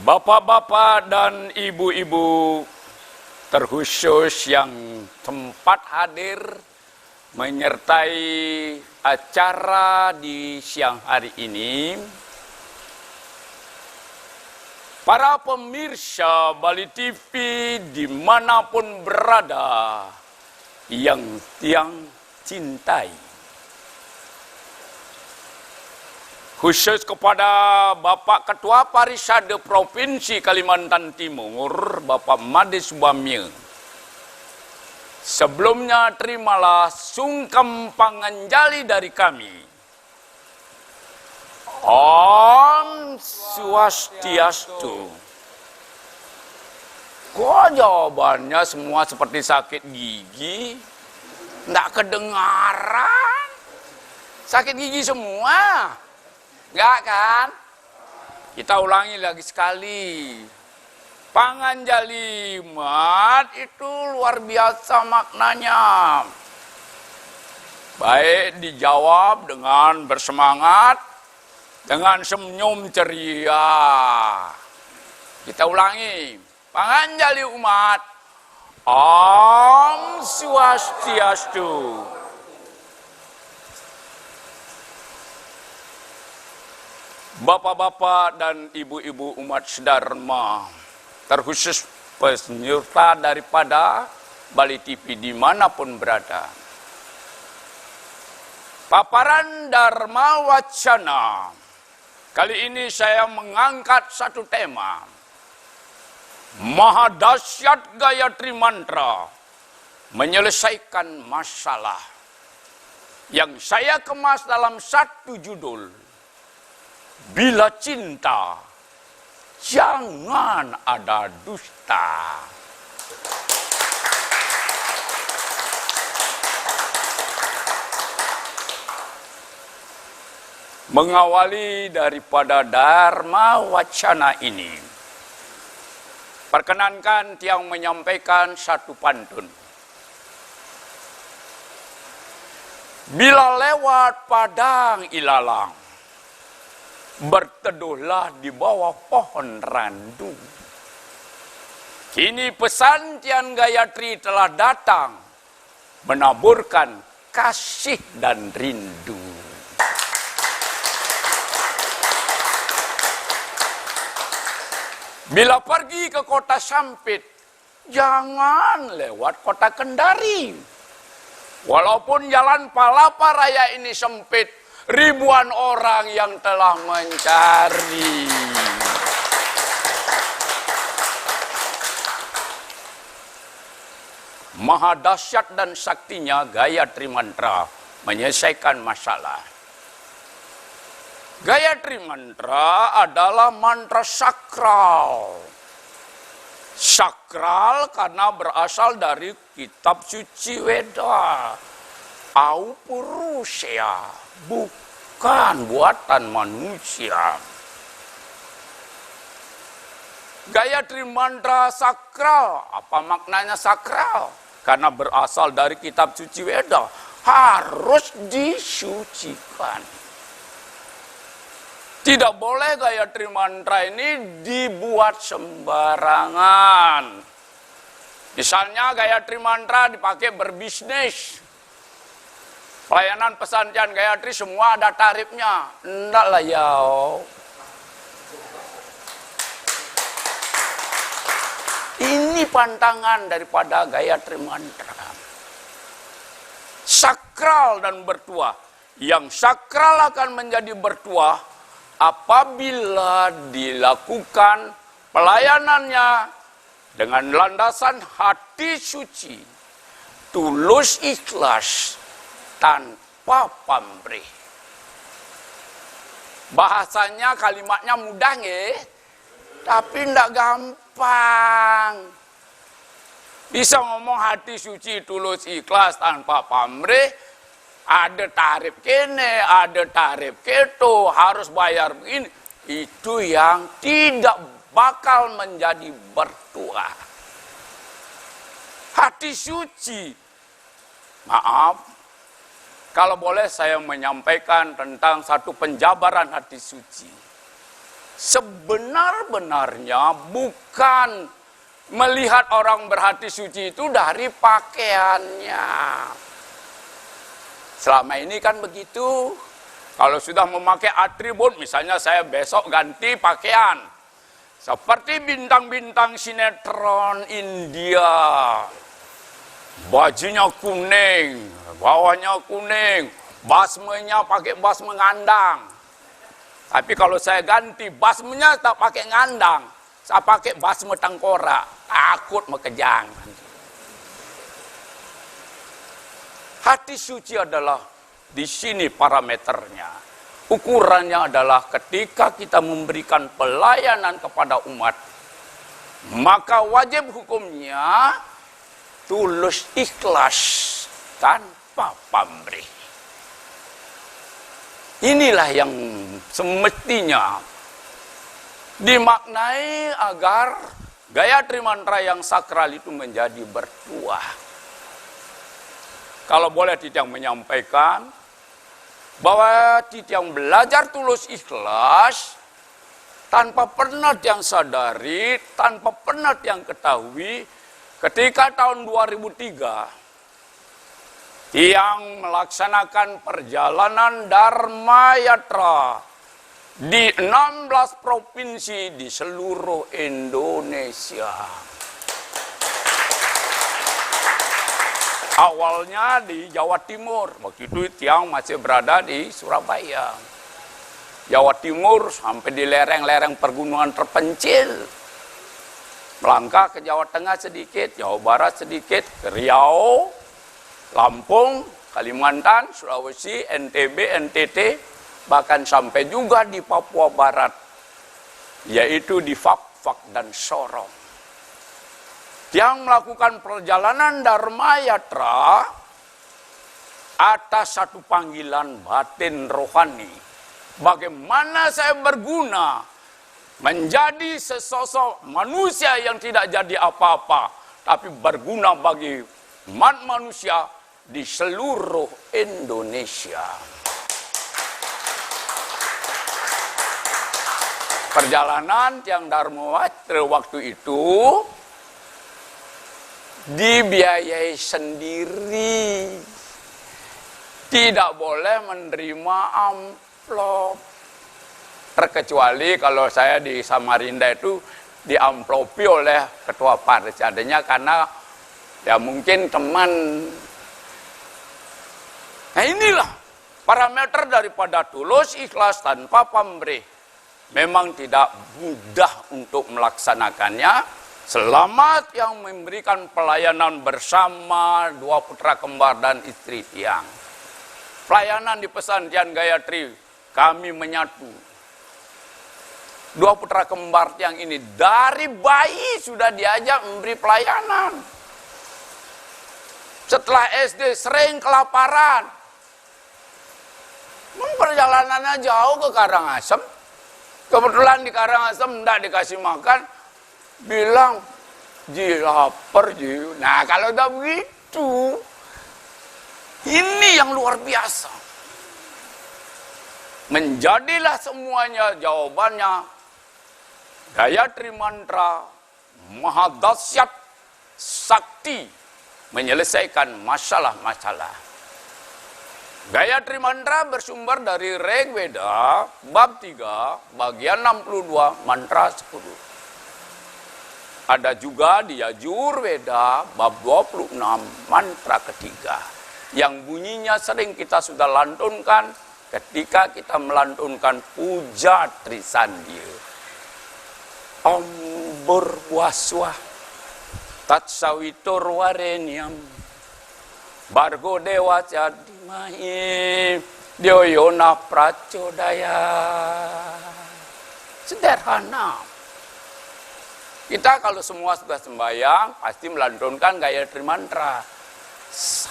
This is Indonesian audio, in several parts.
Bapak-bapak dan ibu-ibu terkhusus yang sempat hadir menyertai acara di siang hari ini, para pemirsa Bali TV dimanapun berada yang tiang cintai. Khusus kepada Bapak Ketua Parisade Provinsi Kalimantan Timur, Bapak Made Subamie. Sebelumnya terimalah sungkem panganjali dari kami. Om Swastiastu. Kok jawabannya semua seperti sakit gigi? Nggak kedengaran? Sakit gigi semua? Enggak kan? Kita ulangi lagi sekali. Panganjali umat itu luar biasa maknanya. Baik dijawab dengan bersemangat, dengan senyum ceria. Kita ulangi. Panganjali umat. Om Swastiastu. Bapak-bapak dan ibu-ibu umat sedharma, terkhusus peserta daripada Bali TV dimanapun berada. Paparan Dharma Wacana. Kali ini saya mengangkat satu tema. Maha dahsyat Gayatri Mantra menyelesaikan masalah. Yang saya kemas dalam satu judul. Bila cinta, jangan ada dusta. Mengawali daripada Dharma Wacana ini, perkenankan tiang menyampaikan satu pantun. Bila lewat padang ilalang, berteduhlah di bawah pohon randu. Kini pesan Tian Gayatri telah datang menaburkan kasih dan rindu. Bila pergi ke kota Sampit, jangan lewat kota Kendari. Walaupun jalan Palapa Raya ini sempit, ribuan orang yang telah mencari. Maha dahsyat dan saktinya Gayatri Mantra menyelesaikan masalah. Gayatri Mantra adalah mantra sakral. Sakral karena berasal dari kitab suci Weda. Aupurusya, bukan buatan manusia. Gayatri Mantra sakral, apa maknanya sakral? Karena berasal dari kitab suci Weda, harus disucikan. Tidak boleh Gayatri Mantra ini dibuat sembarangan. Misalnya Gayatri Mantra dipakai berbisnis. Pelayanan pesantren Gayatri semua ada tarifnya. Enggak lah ya. Ini pantangan daripada Gayatri Mantra. Sakral dan bertuah. Yang sakral akan menjadi bertuah apabila dilakukan pelayanannya dengan landasan hati suci, tulus ikhlas, tanpa pamrih. Bahasanya kalimatnya mudah nggih, tapi ndak gampang. Bisa ngomong hati suci, tulus ikhlas, tanpa pamrih, ada tarif kene, ada tarif keto, harus bayar begini. Itu yang tidak bakal menjadi bertuah. Hati suci, maaf, kalau boleh saya menyampaikan tentang satu penjabaran hati suci. sebenar-benarnya bukan melihat orang berhati suci itu dari pakaiannya. Selama ini kan begitu. Kalau sudah memakai atribut, misalnya saya besok ganti pakaian. Seperti bintang-bintang sinetron India. Bajunya kuning, bawahnya kuning, basmenya pakai basme ngandang. Tapi kalau saya ganti basmenya tak pakai ngandang, saya pakai basme tengkorak, takut mekejang. Hati suci adalah di sini parameternya. Ukurannya adalah ketika kita memberikan pelayanan kepada umat, maka wajib hukumnya tulus ikhlas tanpa pamrih. Inilah yang semestinya dimaknai agar Gayatri Mantra yang sakral itu menjadi bertuah. Kalau boleh Titiang menyampaikan bahwa Titiang belajar tulus ikhlas tanpa pernah Tiang sadari, tanpa pernah Tiang ketahui, ketika tahun 2003 Tiang melaksanakan perjalanan Dharma Yatra di 16 provinsi di seluruh Indonesia. Awalnya di Jawa Timur, waktu itu Tiang masih berada di Surabaya. Jawa Timur sampai di lereng-lereng pergunungan terpencil. Melangkah ke Jawa Tengah sedikit, Jawa Barat sedikit, ke Riau, Lampung, Kalimantan, Sulawesi, NTB, NTT, bahkan sampai juga di Papua Barat, yaitu di Fak-Fak dan Sorong. Yang melakukan perjalanan Dharma Yatra atas satu panggilan batin rohani. Bagaimana saya berguna menjadi sesosok manusia yang tidak jadi apa-apa, tapi berguna bagi umat manusia di seluruh Indonesia. Perjalanan Tiang Dharma Yatra waktu itu dibiayai sendiri. Tidak boleh menerima amplop. Terkecuali kalau saya di Samarinda itu diamplopi oleh ketua parsiadanya karena ya mungkin teman. Nah inilah parameter daripada tulus ikhlas tanpa pamrih. Memang tidak mudah untuk melaksanakannya. Selamat yang memberikan pelayanan bersama dua putra kembar dan istri Tiang. Pelayanan di pesantren Gayatri, kami menyatu. Dua putra kembar Tiang ini dari bayi sudah diajak memberi pelayanan. Setelah SD sering kelaparan. Perjalanannya jauh ke Karangasem. Kebetulan di Karangasem tidak dikasih makan. Bilang, Ji lapar Ji. Nah kalau udah begitu, ini yang luar biasa. Menjadilah semuanya jawabannya Gayatri Mantra Maha Dahsyat Sakti menyelesaikan masalah-masalah. Gayatri Mantra bersumber dari Rig Veda bab 3 bagian 62 mantra 10. Ada juga di Yajur Veda bab 26 mantra ketiga. Yang bunyinya sering kita sudah lantunkan ketika kita melantunkan puja Trisandya. Om Burwaswah Tatsawitur Warenyam Bargo Dewa Cadimahi Dioyona Pracodaya. Sederhana. Kita kalau semua sudah sembahyang, pasti melantunkan Gayatri Mantra.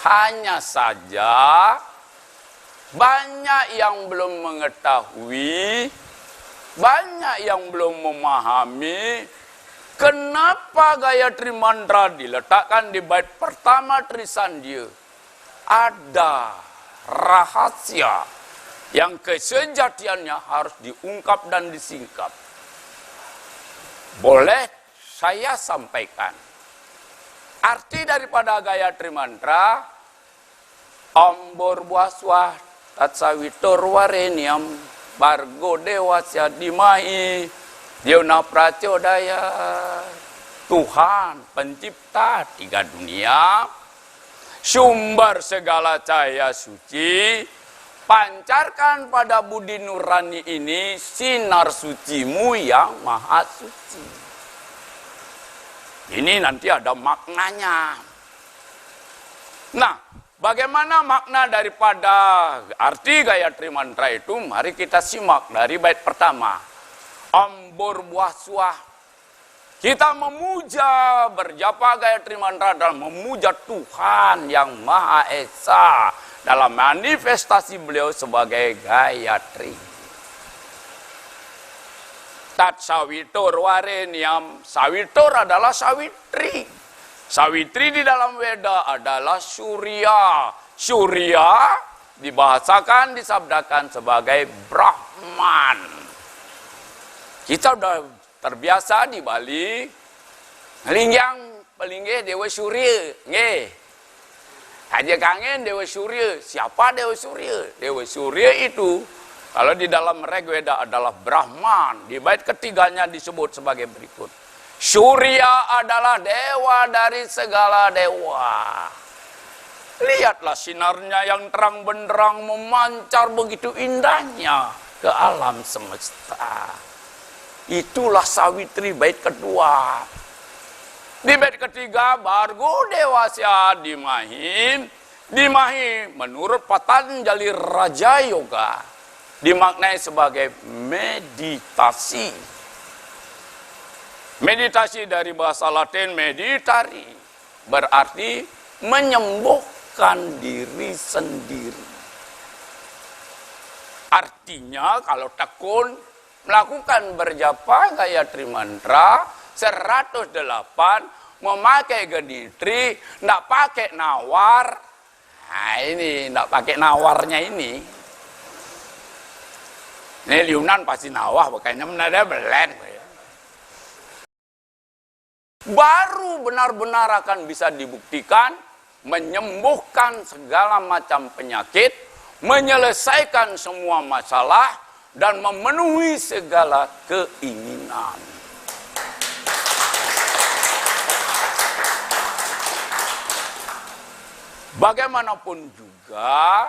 Hanya saja, banyak yang belum mengetahui, banyak yang belum memahami, kenapa Gayatri Mantra diletakkan di bait pertama Trisandya. Ada rahasia yang kesejatiannya harus diungkap dan disingkap. Boleh saya sampaikan. Arti daripada Gayatri Mantra, Ambor Buaswah Tatsawitor Wareniam Bargo Dewasya Dimahi Diona Pracodaya. Tuhan pencipta tiga dunia, sumber segala cahaya suci, pancarkan pada budi nurani ini sinar sucimu yang maha suci. Ini nanti ada maknanya. Nah, bagaimana makna daripada arti Gayatri Mantra itu? Mari kita simak dari bait pertama. Ambor Buaswah. Kita memuja, berjapa Gayatri Mantra dalam memuja Tuhan yang Maha Esa dalam manifestasi beliau sebagai Gayatri. Tat Sawitor Wareniam. Sawitor adalah Sawitri. Sawitri di dalam Weda adalah Surya. Surya dibahasakan, disabdakan sebagai Brahman. Kita sudah terbiasa di Bali ngelingyang pelingge Dewa Surya. Nggih. Aja kangen Dewa Surya. Siapa Dewa Surya? Dewa Surya itu kalau di dalam Rigveda adalah Brahman. Di bait ketiganya disebut sebagai berikut. Surya adalah dewa dari segala dewa. Lihatlah sinarnya yang terang benderang memancar begitu indahnya ke alam semesta. Itulah Sawitri bait kedua. Di bait ketiga, Bargo Dewasya Dimahi. Dimahi menurut Patanjali Raja Yoga dimaknai sebagai meditasi. Meditasi dari bahasa Latin meditari, berarti menyembuhkan diri sendiri. Artinya kalau tekun melakukan berjapa Gayatri Mantra 108, memakai geditri, tidak pakai nawar. Nah ini, tidak pakai nawarnya ini. Ini liunan pasti nawah, makanya menada belen. Baru benar-benar akan bisa dibuktikan menyembuhkan segala macam penyakit, menyelesaikan semua masalah, dan memenuhi segala keinginan. Bagaimanapun juga,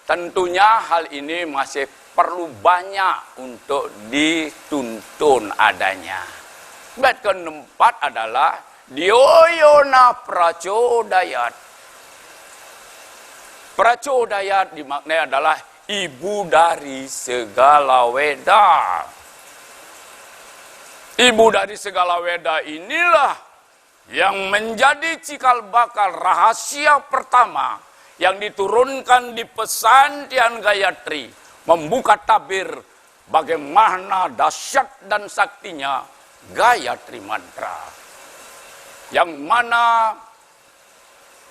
tentunya hal ini masih perlu banyak untuk dituntun adanya. Bait keempat adalah Dioyona Pracodayat. Pracodayat dimaknai adalah ibu dari segala Weda. Ibu dari segala Weda inilah yang menjadi cikal bakal rahasia pertama yang diturunkan di Pesantren Gayatri, membuka tabir bagaimana dahsyat dan saktinya Gayatri Mantra, yang mana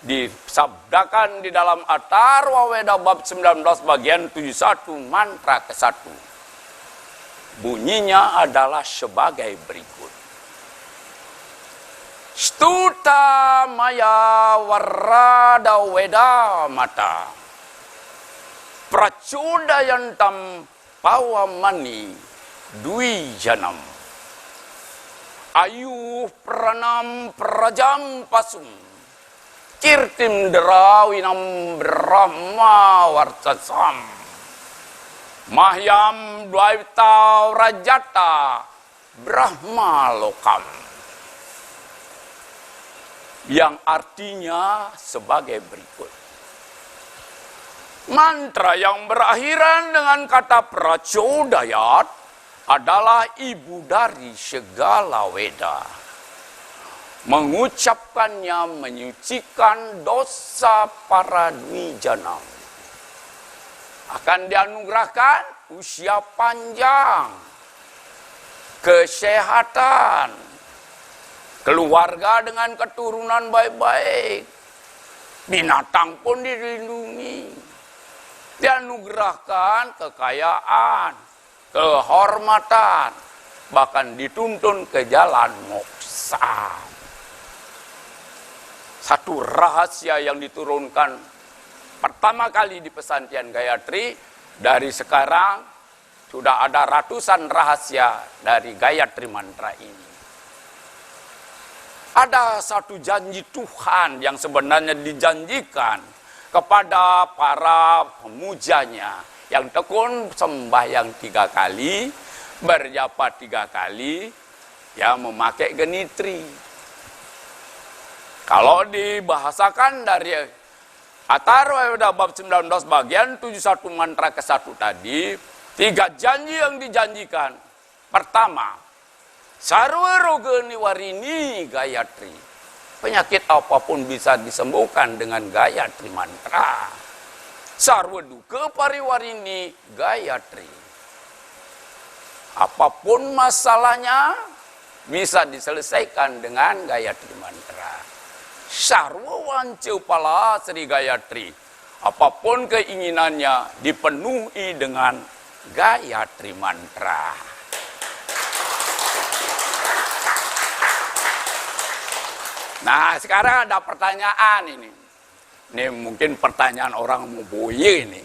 disabdakan di dalam Atharva Weda bab 19 bagian 71 mantra ke-1. Bunyinya adalah sebagai berikut. Stuta maya warada Weda mata Pracodayantam pawamani dwi janam Ayu pranam prajam pasum kirtim derawinam brahma warcasam mahyam dwaita rajata brahma lokam, yang artinya sebagai berikut. Mantra yang berakhiran dengan kata Pracodayat adalah ibu dari segala Weda. Mengucapkannya menyucikan dosa para Dwijanam. Akan dianugerahkan usia panjang, kesehatan, keluarga dengan keturunan baik-baik, binatang pun dilindungi, dianugerahkan kekayaan, kehormatan, bahkan dituntun ke jalan moksa. Satu rahasia yang diturunkan pertama kali di pesantren Gayatri, dari sekarang sudah ada ratusan rahasia dari Gayatri Mantra ini. Ada satu janji Tuhan yang sebenarnya dijanjikan kepada para pemujanya yang tekun sembahyang 3 kali, berjapa 3 kali, ya memakai genitri. Kalau dibahasakan dari Atharvaveda bab 19 bagian 71 mantra ke-1 tadi, 3 janji yang dijanjikan. Pertama, Sarwa roga niwarini Gayatri. Penyakit apapun bisa disembuhkan dengan Gayatri Mantra. Sarwa duka pariwarini Gayatri. Apapun masalahnya bisa diselesaikan dengan Gayatri Mantra. Sarwa wancu pala Sri Gayatri. Apapun keinginannya dipenuhi dengan Gayatri Mantra. Nah, sekarang ada pertanyaan ini. Ini mungkin pertanyaan orang Muboye ini.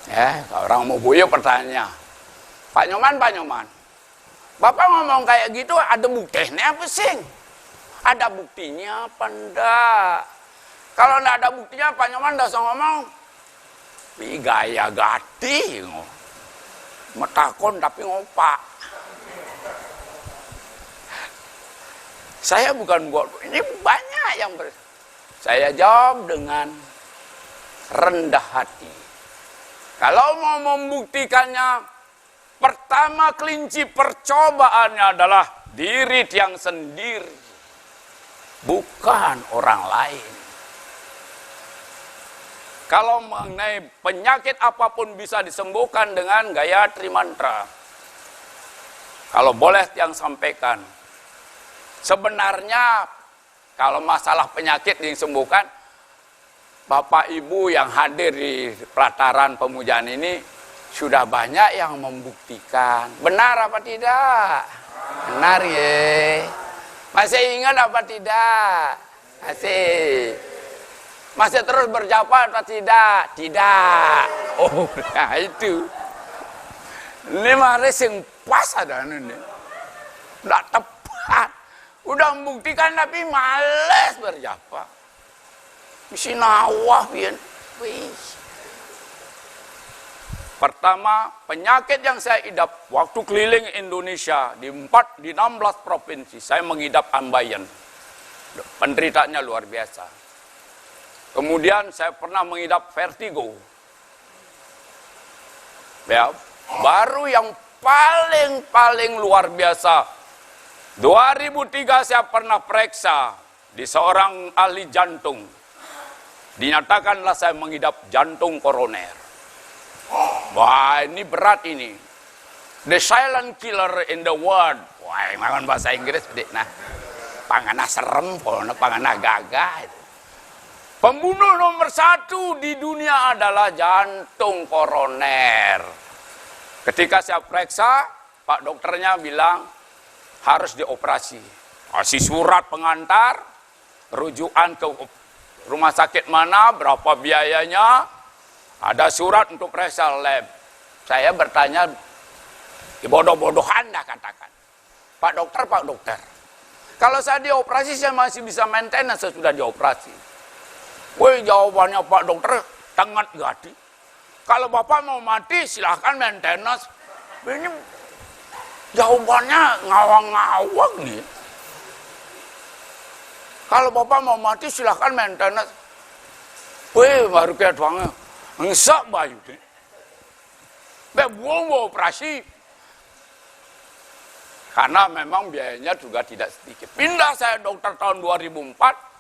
Ya, orang Muboye pertanyaan. Pak Nyoman, Bapak ngomong kayak gitu ada buktinya apa sih? Ada buktinya apa enggak? Kalau enggak ada buktinya, Pak Nyoman udah ngomong. Wih, gaya gati. Metakon tapi ngopak. Saya bukan buat, ini banyak yang saya jawab dengan rendah hati. Kalau mau membuktikannya, pertama kelinci percobaannya adalah diri yang sendiri, bukan orang lain. Kalau mengenai penyakit apapun bisa disembuhkan dengan Gayatri Mantra. Kalau boleh yang sampaikan, sebenarnya kalau masalah penyakit disembuhkan, Bapak Ibu yang hadir di pelataran pemujaan ini sudah banyak yang membuktikan. Benar apa tidak? Benar ya. Masih ingat apa tidak? Masih terus berjapa atau tidak? Tidak. Oh, nah itu. Ini mari sing pas ada ini. Tidak tepat. Udah membuktikan tapi males berjapa. Misi nawah pian. Pertama, penyakit yang saya idap waktu keliling Indonesia di 16 provinsi, saya mengidap ambayan. Penderitanya luar biasa. Kemudian saya pernah mengidap vertigo. Ya, baru yang paling luar biasa. 2003 saya pernah periksa di seorang ahli jantung. Dinyatakanlah saya mengidap jantung koroner. Wah, ini berat ini. The silent killer in the world. Wah, makan bahasa Inggris dik nah. Pangana serem, pangana gagah. Pembunuh nomor 1 di dunia adalah jantung koroner. Ketika saya periksa, Pak dokternya bilang harus dioperasi. Kasih surat pengantar, rujukan ke rumah sakit mana, berapa biayanya, ada surat untuk periksa lab. Saya bertanya, bodoh-bodohan dah katakan. Pak dokter, kalau saya dioperasi saya masih bisa maintenance sesudah dioperasi. Woi, jawabannya Pak dokter sangat gadi. Kalau Bapak mau mati silahkan maintenance. Ini jawabannya ngawang-ngawang nih. Kalau Bapak mau mati silahkan maintenance. Woi, baru kayak doangnya. Ngesak bayu deh. Buang operasi. Karena memang biayanya juga tidak sedikit. Pindah saya dokter tahun 2004.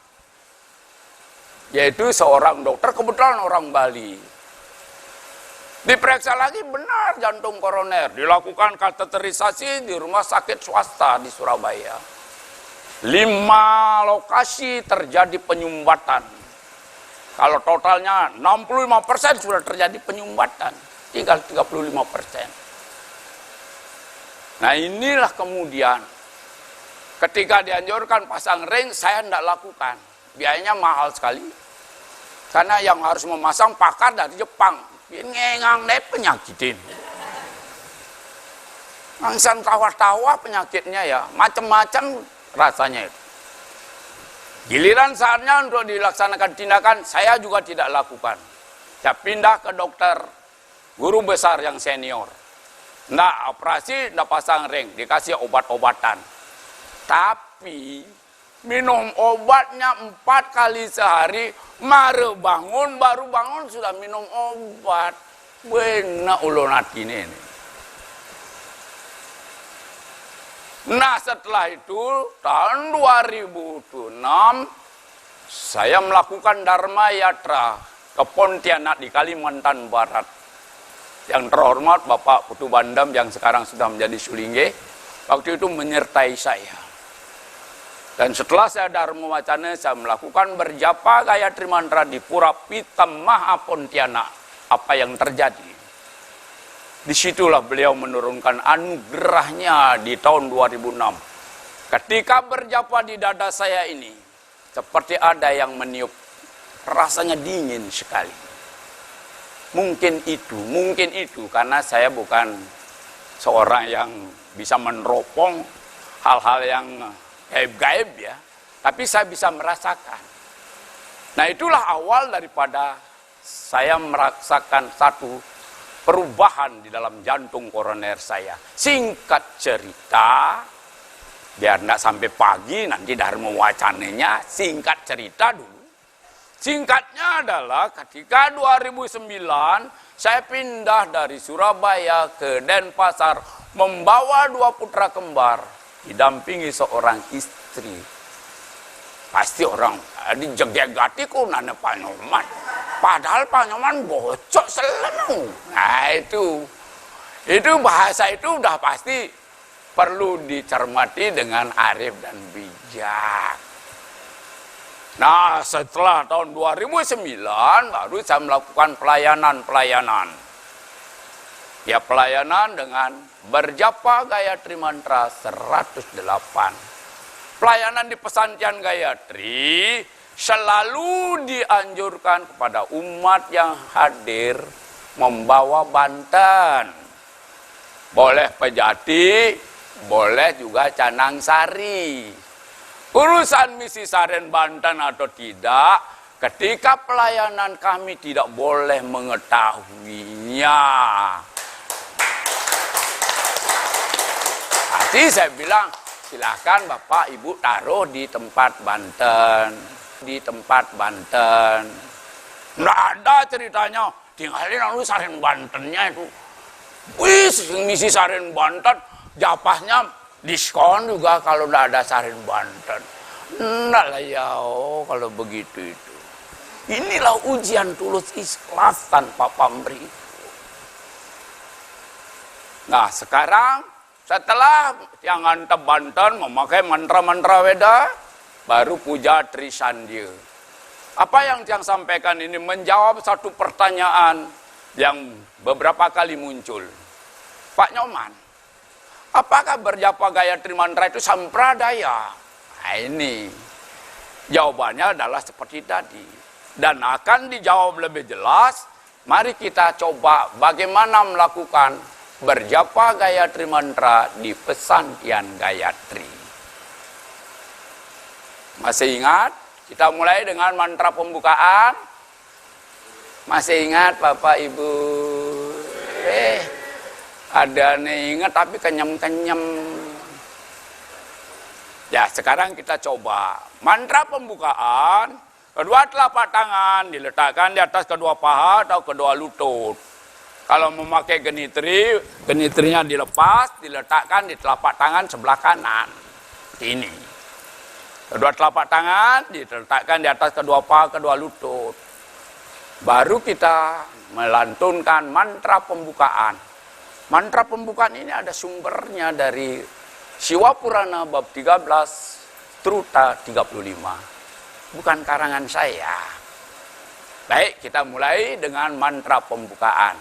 Yaitu seorang dokter, kebetulan orang Bali. Diperiksa lagi benar jantung koroner. Dilakukan kateterisasi di rumah sakit swasta di Surabaya. 5 lokasi terjadi penyumbatan. Kalau totalnya 65% sudah terjadi penyumbatan. Tinggal 35%. Nah inilah kemudian ketika dianjurkan pasang ring, saya tidak lakukan. Biayanya mahal sekali. Karena yang harus memasang pakar dari Jepang. Ngengang deh penyakitin. Angsan tawa-tawa penyakitnya ya, macam-macam rasanya itu. Giliran saatnya untuk dilaksanakan tindakan, saya juga tidak lakukan. Saya pindah ke dokter, guru besar yang senior. Nggak operasi, nggak pasang ring, dikasih obat-obatan. Tapi minum obatnya 4 kali sehari, baru bangun sudah minum obat. Benar ulun hati ini. Nah setelah itu tahun 2006 saya melakukan Dharma Yatra ke Pontianak di Kalimantan Barat. Yang terhormat Bapak Putu Bandam yang sekarang sudah menjadi Sulingge, waktu itu menyertai saya. Dan setelah saya Dharma Wacana, saya melakukan berjapa Gayatri Mantra di Pura Pitamaha Pontianak. Apa yang terjadi? Disitulah beliau menurunkan anugerahnya di tahun 2006. Ketika berjapa di dada saya ini, seperti ada yang meniup, rasanya dingin sekali. Mungkin itu karena saya bukan seorang yang bisa meneropong hal-hal yang gaib-gaib ya, tapi saya bisa merasakan. Nah itulah awal daripada saya merasakan satu perubahan di dalam jantung koroner saya. Singkat cerita, biar tidak sampai pagi nanti Dharma Wacananya, singkat cerita dulu. Singkatnya adalah ketika 2009 saya pindah dari Surabaya ke Denpasar membawa 2 putra kembar didampingi seorang istri. Pasti orang dijegegati ku nana Panyoman. Padahal Panyoman bocok selenu. Nah itu bahasa itu udah pasti perlu dicermati dengan arif dan bijak. Nah setelah tahun 2009 baru saya melakukan pelayanan. Ya pelayanan dengan berjapa Gayatri Mantra 108. Pelayanan di pesantren Gayatri selalu dianjurkan kepada umat yang hadir membawa Banten. Boleh Pejati, boleh juga Canang Sari. Urusan misi Saren Banten atau tidak, ketika pelayanan kami tidak boleh mengetahuinya. Nanti saya bilang, silakan Bapak Ibu taruh di tempat Banten. Nggak ada ceritanya, tinggalin lalu Saren Bantennya itu. Wih, misi Saren Banten, japahnya diskon juga kalau nggak ada Saren Banten. Nggak lah ya, kalau begitu itu. Inilah ujian tulus ikhlas tanpa pamrih. Nah sekarang setelah yang antep Banten memakai mantra-mantra Weda, baru puja Trisandya. Apa yang sampaikan ini menjawab satu pertanyaan yang beberapa kali muncul. Pak Nyoman, apakah berjapa Gayatri Mantra itu sampradaya? Nah ini jawabannya adalah seperti tadi. Dan akan dijawab lebih jelas, mari kita coba bagaimana melakukan berjapa Gayatri Mantra di pesantren Gayatri. Masih ingat? Kita mulai dengan mantra pembukaan. Masih ingat Bapak Ibu? Ada nih ingat tapi kenyem-kenyem. Ya sekarang kita coba. Mantra pembukaan. Kedua telapak tangan diletakkan di atas kedua paha atau kedua lutut. Kalau memakai genitri, genitrinya dilepas, diletakkan di telapak tangan sebelah kanan. Ini. Kedua telapak tangan diletakkan di atas kedua paha, kedua lutut. Baru kita melantunkan mantra pembukaan. Mantra pembukaan ini ada sumbernya dari Siwa Purana bab 13, Truta 35. Bukan karangan saya. Baik, kita mulai dengan mantra pembukaan.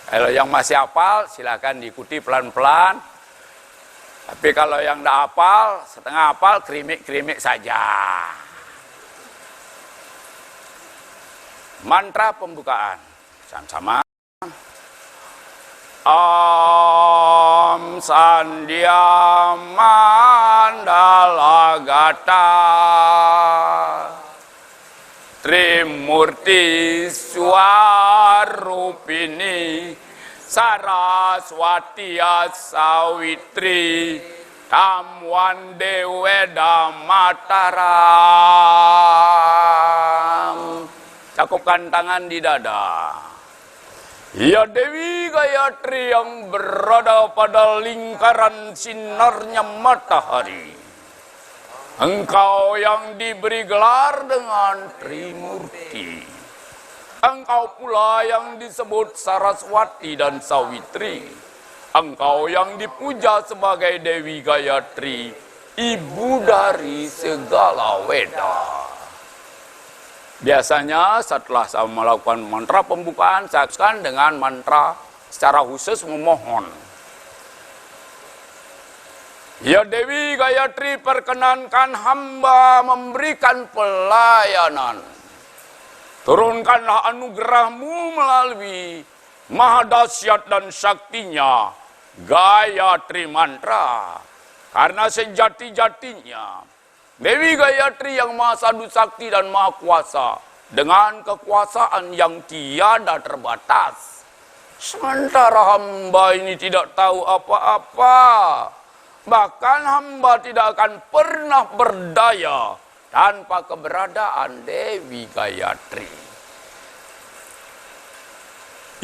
Kalau yang masih hafal, silakan diikuti pelan-pelan. Tapi kalau yang tidak hafal, setengah hafal, kerimik-kerimik saja. Mantra pembukaan. Sama-sama. Om Sandhya Mandala Gata Trimurti Swarupini Saraswati Sawitri Tamwande Weda Mataram. Cakupkan tangan di dada. Ya Dewi Gayatri yang berada pada lingkaran sinarnya matahari. Engkau yang diberi gelar dengan Trimurti. Engkau pula yang disebut Saraswati dan Sawitri. Engkau yang dipuja sebagai Dewi Gayatri, ibu dari segala Weda. Biasanya setelah saya melakukan mantra pembukaan, saya akan dengan mantra secara khusus memohon. Ya Dewi Gayatri, perkenankan hamba memberikan pelayanan. Turunkanlah anugerahmu melalui maha dahsyat dan saktinya Gayatri Mantra. Karena sejati-jatinya Dewi Gayatri yang maha sadu sakti dan maha kuasa, dengan kekuasaan yang tiada terbatas. Sementara hamba ini tidak tahu apa-apa, bahkan hamba tidak akan pernah berdaya tanpa keberadaan Dewi Gayatri.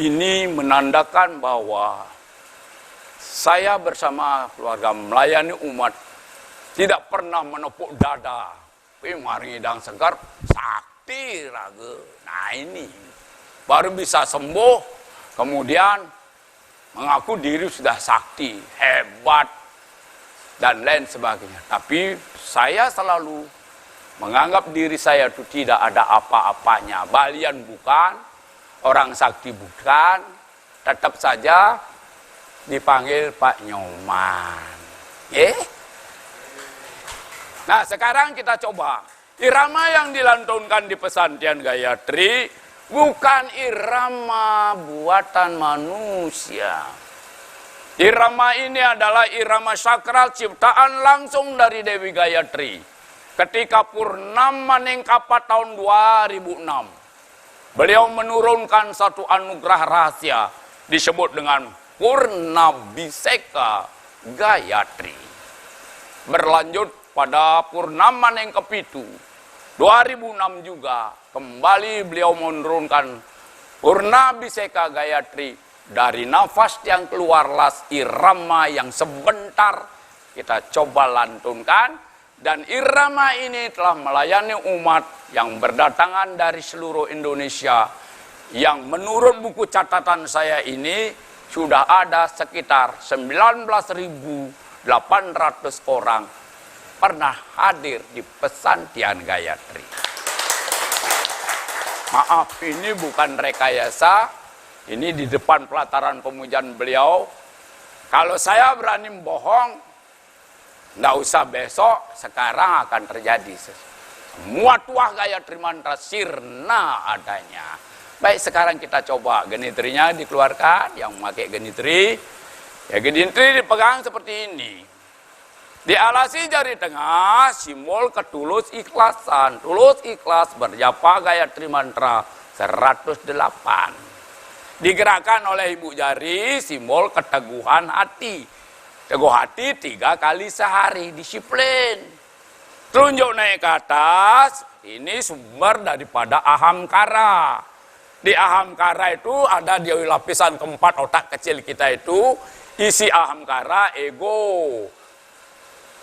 Ini menandakan bahwa saya bersama keluarga melayani umat tidak pernah menepuk dada. Mari dan segar sakti raga. Nah ini baru bisa sembuh, kemudian mengaku diri sudah sakti, hebat, dan lain sebagainya. Tapi saya selalu menganggap diri saya itu tidak ada apa-apanya. Balian bukan, orang sakti bukan, tetap saja dipanggil Pak Nyoman. Nah sekarang kita coba. Irama yang dilantunkan di pesantren Gayatri bukan irama buatan manusia. Irama ini adalah irama sakral ciptaan langsung dari Dewi Gayatri. Ketika Purnama Nengkapa tahun 2006, beliau menurunkan satu anugerah rahasia disebut dengan Purnabhiseka Gayatri. Berlanjut pada Purnama Nengkepitu 2006 juga kembali beliau menurunkan Purnabhiseka Gayatri. Dari nafas yang keluarlah irama yang sebentar kita coba lantunkan. Dan irama ini telah melayani umat yang berdatangan dari seluruh Indonesia. Yang menurut buku catatan saya ini sudah ada sekitar 19.800 orang pernah hadir di pesantren Gayatri. Maaf, ini bukan rekayasa. Ini di depan pelataran pemujaan beliau. Kalau saya berani bohong, nggak usah besok, sekarang akan terjadi. Semua tuah Gayatri Mantra sirna adanya. Baik, sekarang kita coba genitrinya dikeluarkan. Yang memakai genitri, ya genitri dipegang seperti ini. Dialasi jari tengah, simbol ketulus ikhlasan. Tulus ikhlas berjapa Gayatri Mantra 108. Digerakkan oleh ibu jari, simbol keteguhan hati. Teguh hati 3 kali sehari, disiplin. Telunjuk naik ke atas, ini sumber daripada ahamkara. Di ahamkara itu ada di lapisan keempat otak kecil kita itu, isi ahamkara, ego,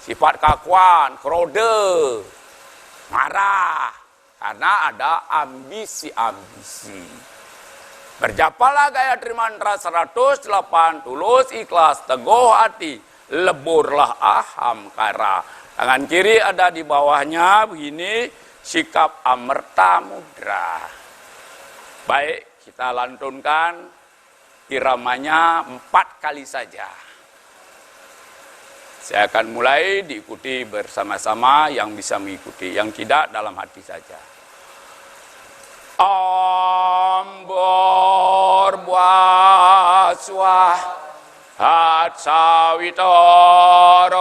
sifat kakuan, krode, marah, karena ada ambisi-ambisi. Berjapalah Gayatri Mantra 108, tulus ikhlas, teguh hati, leburlah ahamkara. Tangan kiri ada di bawahnya, begini, sikap amerta mudra. Baik, kita lantunkan iramanya 4 kali saja. Saya akan mulai diikuti bersama-sama, yang bisa mengikuti, yang tidak dalam hati saja. Ambor buaswah hat sawitara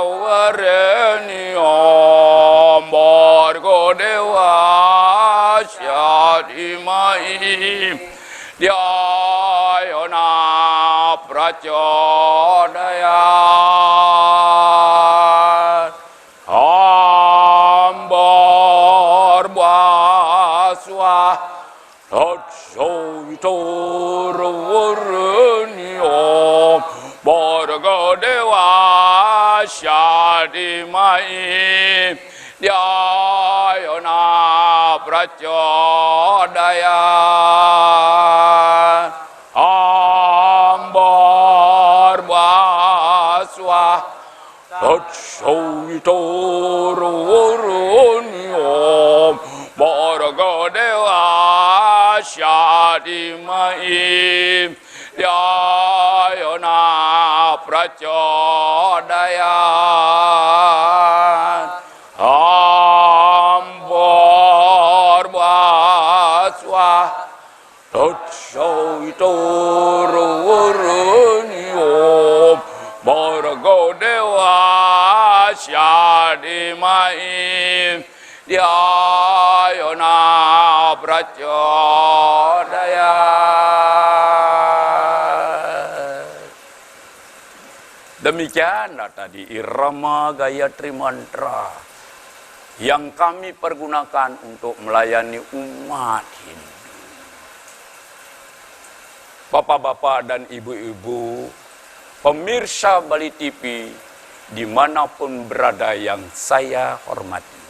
wereni ambor godewa syadimai Dhyayana prachodayat ambor baswah Hatsoitara warani ambor godewa syadimai Dhyayana prachodayat ambor baswah Hatsoitara warani ambor godewa syadimai Dhyayana prachodayat ambor baswah Hatsoitara warani ambor godewa syadimai Dhyayana prachodayat. Demikianlah tadi irama Gayatri Mantra yang kami pergunakan untuk melayani umat Hindu. Bapak-bapak dan ibu-ibu, pemirsa Bali TV, dimanapun berada yang saya hormati.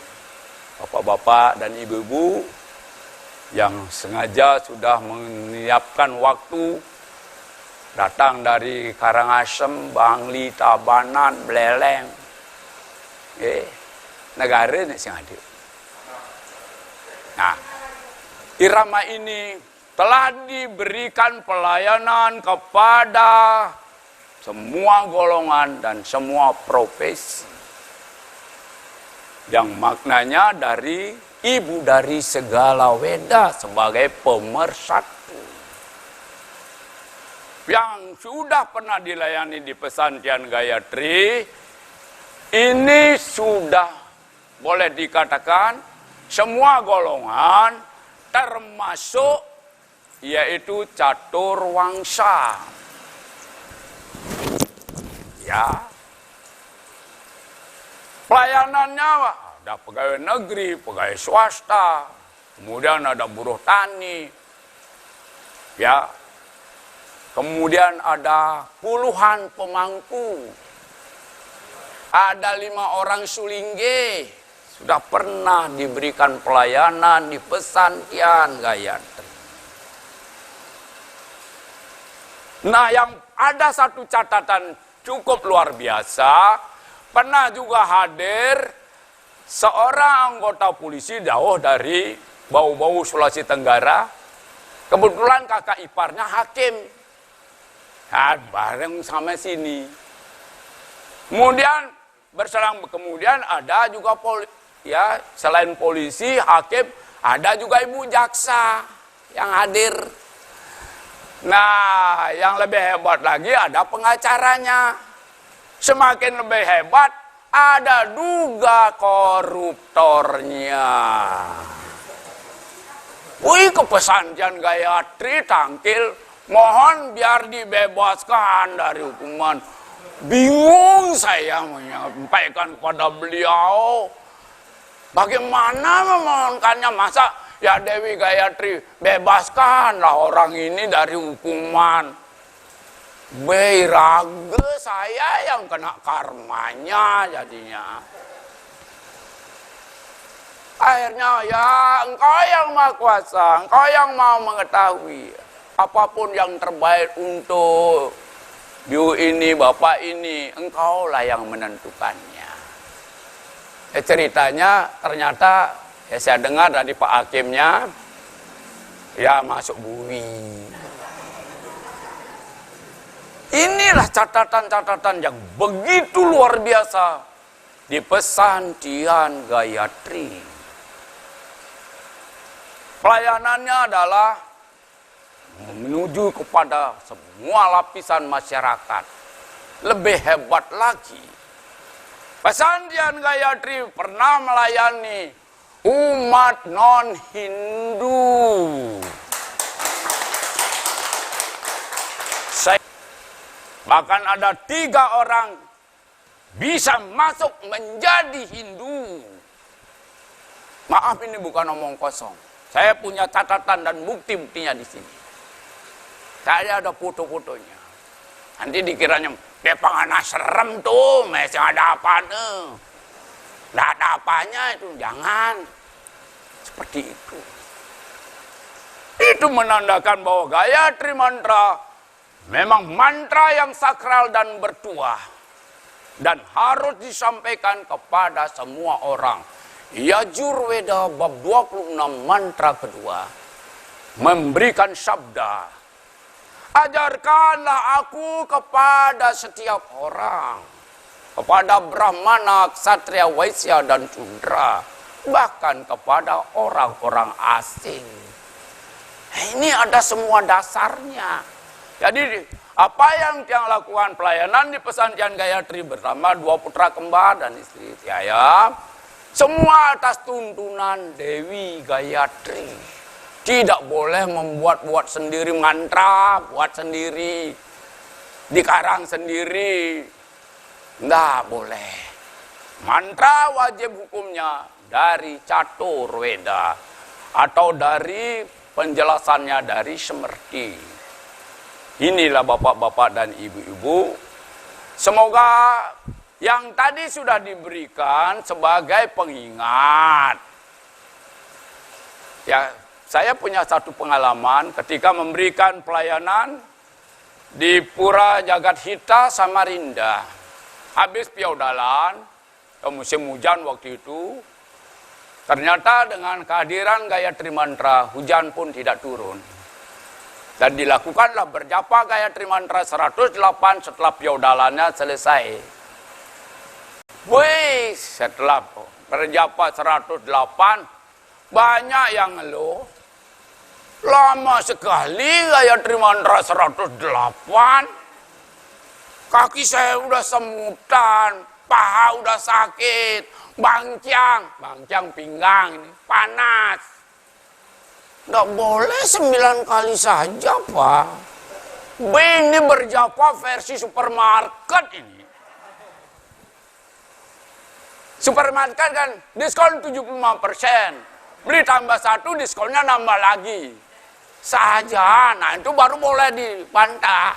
Bapak-bapak dan ibu-ibu yang sengaja sudah menyiapkan waktu datang dari Karangasem, Bangli, Tabanan, Beleleng, negara ini sing hadir. Nah, irama ini telah diberikan pelayanan kepada semua golongan dan semua profesi, yang maknanya dari ibu dari segala weda sebagai pemersatu. Yang sudah pernah dilayani di pesantren Gayatri, ini sudah boleh dikatakan semua golongan, termasuk yaitu catur wangsa. Ya, pelayanannya ada pegawai negeri, pegawai swasta, kemudian ada buruh tani, ya, kemudian ada puluhan pemangku, ada 5 orang sulingge sudah pernah diberikan pelayanan di pesantren Gayatri. Nah, yang ada satu catatan cukup luar biasa, pernah juga hadir seorang anggota polisi jauh dari Bau-Bau Sulawesi Tenggara. Kebetulan kakak iparnya hakim. Nah, bareng sama sini. Kemudian kemudian ada juga selain polisi, hakim, ada juga ibu jaksa yang hadir. Nah, yang lebih hebat lagi ada pengacaranya. Semakin lebih hebat, ada duga koruptornya. Wih, ke pesantren Gayatri tangkil, mohon biar dibebaskan dari hukuman. Bingung saya menyampaikan kepada beliau, bagaimana memohonkannya, masa ya Dewi Gayatri, bebaskanlah orang ini dari hukuman. Raga saya yang kena karmanya jadinya. Akhirnya ya engkau yang maha kuasa, engkau yang mau mengetahui apapun yang terbaik untuk Biu ini, bapak ini, engkaulah yang menentukannya. Ceritanya ternyata saya dengar dari Pak Hakimnya, ya masuk bumi. Inilah catatan-catatan yang begitu luar biasa di pesan Dian Gayatri. Pelayanannya adalah menuju kepada semua lapisan masyarakat. Lebih hebat lagi, pesan Dian Gayatri pernah melayani umat non-Hindu. Bahkan ada 3 orang bisa masuk menjadi Hindu. Maaf, ini bukan omong kosong. Saya punya catatan dan bukti-buktinya di sini. Saya ada foto-fotonya. Nanti dikiranya, pangana serem tuh, masih ada apa nih. Nggak ada apanya itu, jangan. Seperti itu. Itu menandakan bahwa Gayatri Mantra memang mantra yang sakral dan bertuah. Dan harus disampaikan kepada semua orang. Yajurveda bab 26 mantra kedua. Memberikan sabda. Ajarkanlah aku kepada setiap orang. Kepada Brahmana, Ksatria, Waisya, dan Cundra. Bahkan kepada orang-orang asing. Ini ada semua dasarnya. Jadi apa yang dia lakukan pelayanan di pesan Dian Gayatri bersama 2 putra kembar dan istri saya, semua atas tuntunan Dewi Gayatri. Tidak boleh membuat-buat sendiri mantra, buat sendiri, dikarang sendiri. Nggak boleh. Mantra wajib hukumnya dari Caturveda atau dari penjelasannya dari Smriti. Inilah bapak-bapak dan ibu-ibu. Semoga yang tadi sudah diberikan sebagai pengingat. Ya, saya punya satu pengalaman ketika memberikan pelayanan di Pura Jagathita, Samarinda. Habis piaudalan, musim hujan waktu itu, ternyata dengan kehadiran Gayatri Mantra, hujan pun tidak turun. Dan dilakukanlah berjapa Gayatri Mantra 108 setelah piaudalannya selesai. Wih, setelah berjapa 108, banyak yang ngeluh. Lama sekali Gayatri Mantra 108. Kaki saya udah semutan, paha udah sakit, bangcang pinggang ini panas. Nggak boleh 9 kali saja, Pak. Ini berjapa versi supermarket ini. Supermarket kan diskon 75%. Beli tambah 1, diskonnya nambah lagi. Saja, nah itu baru boleh dibantah.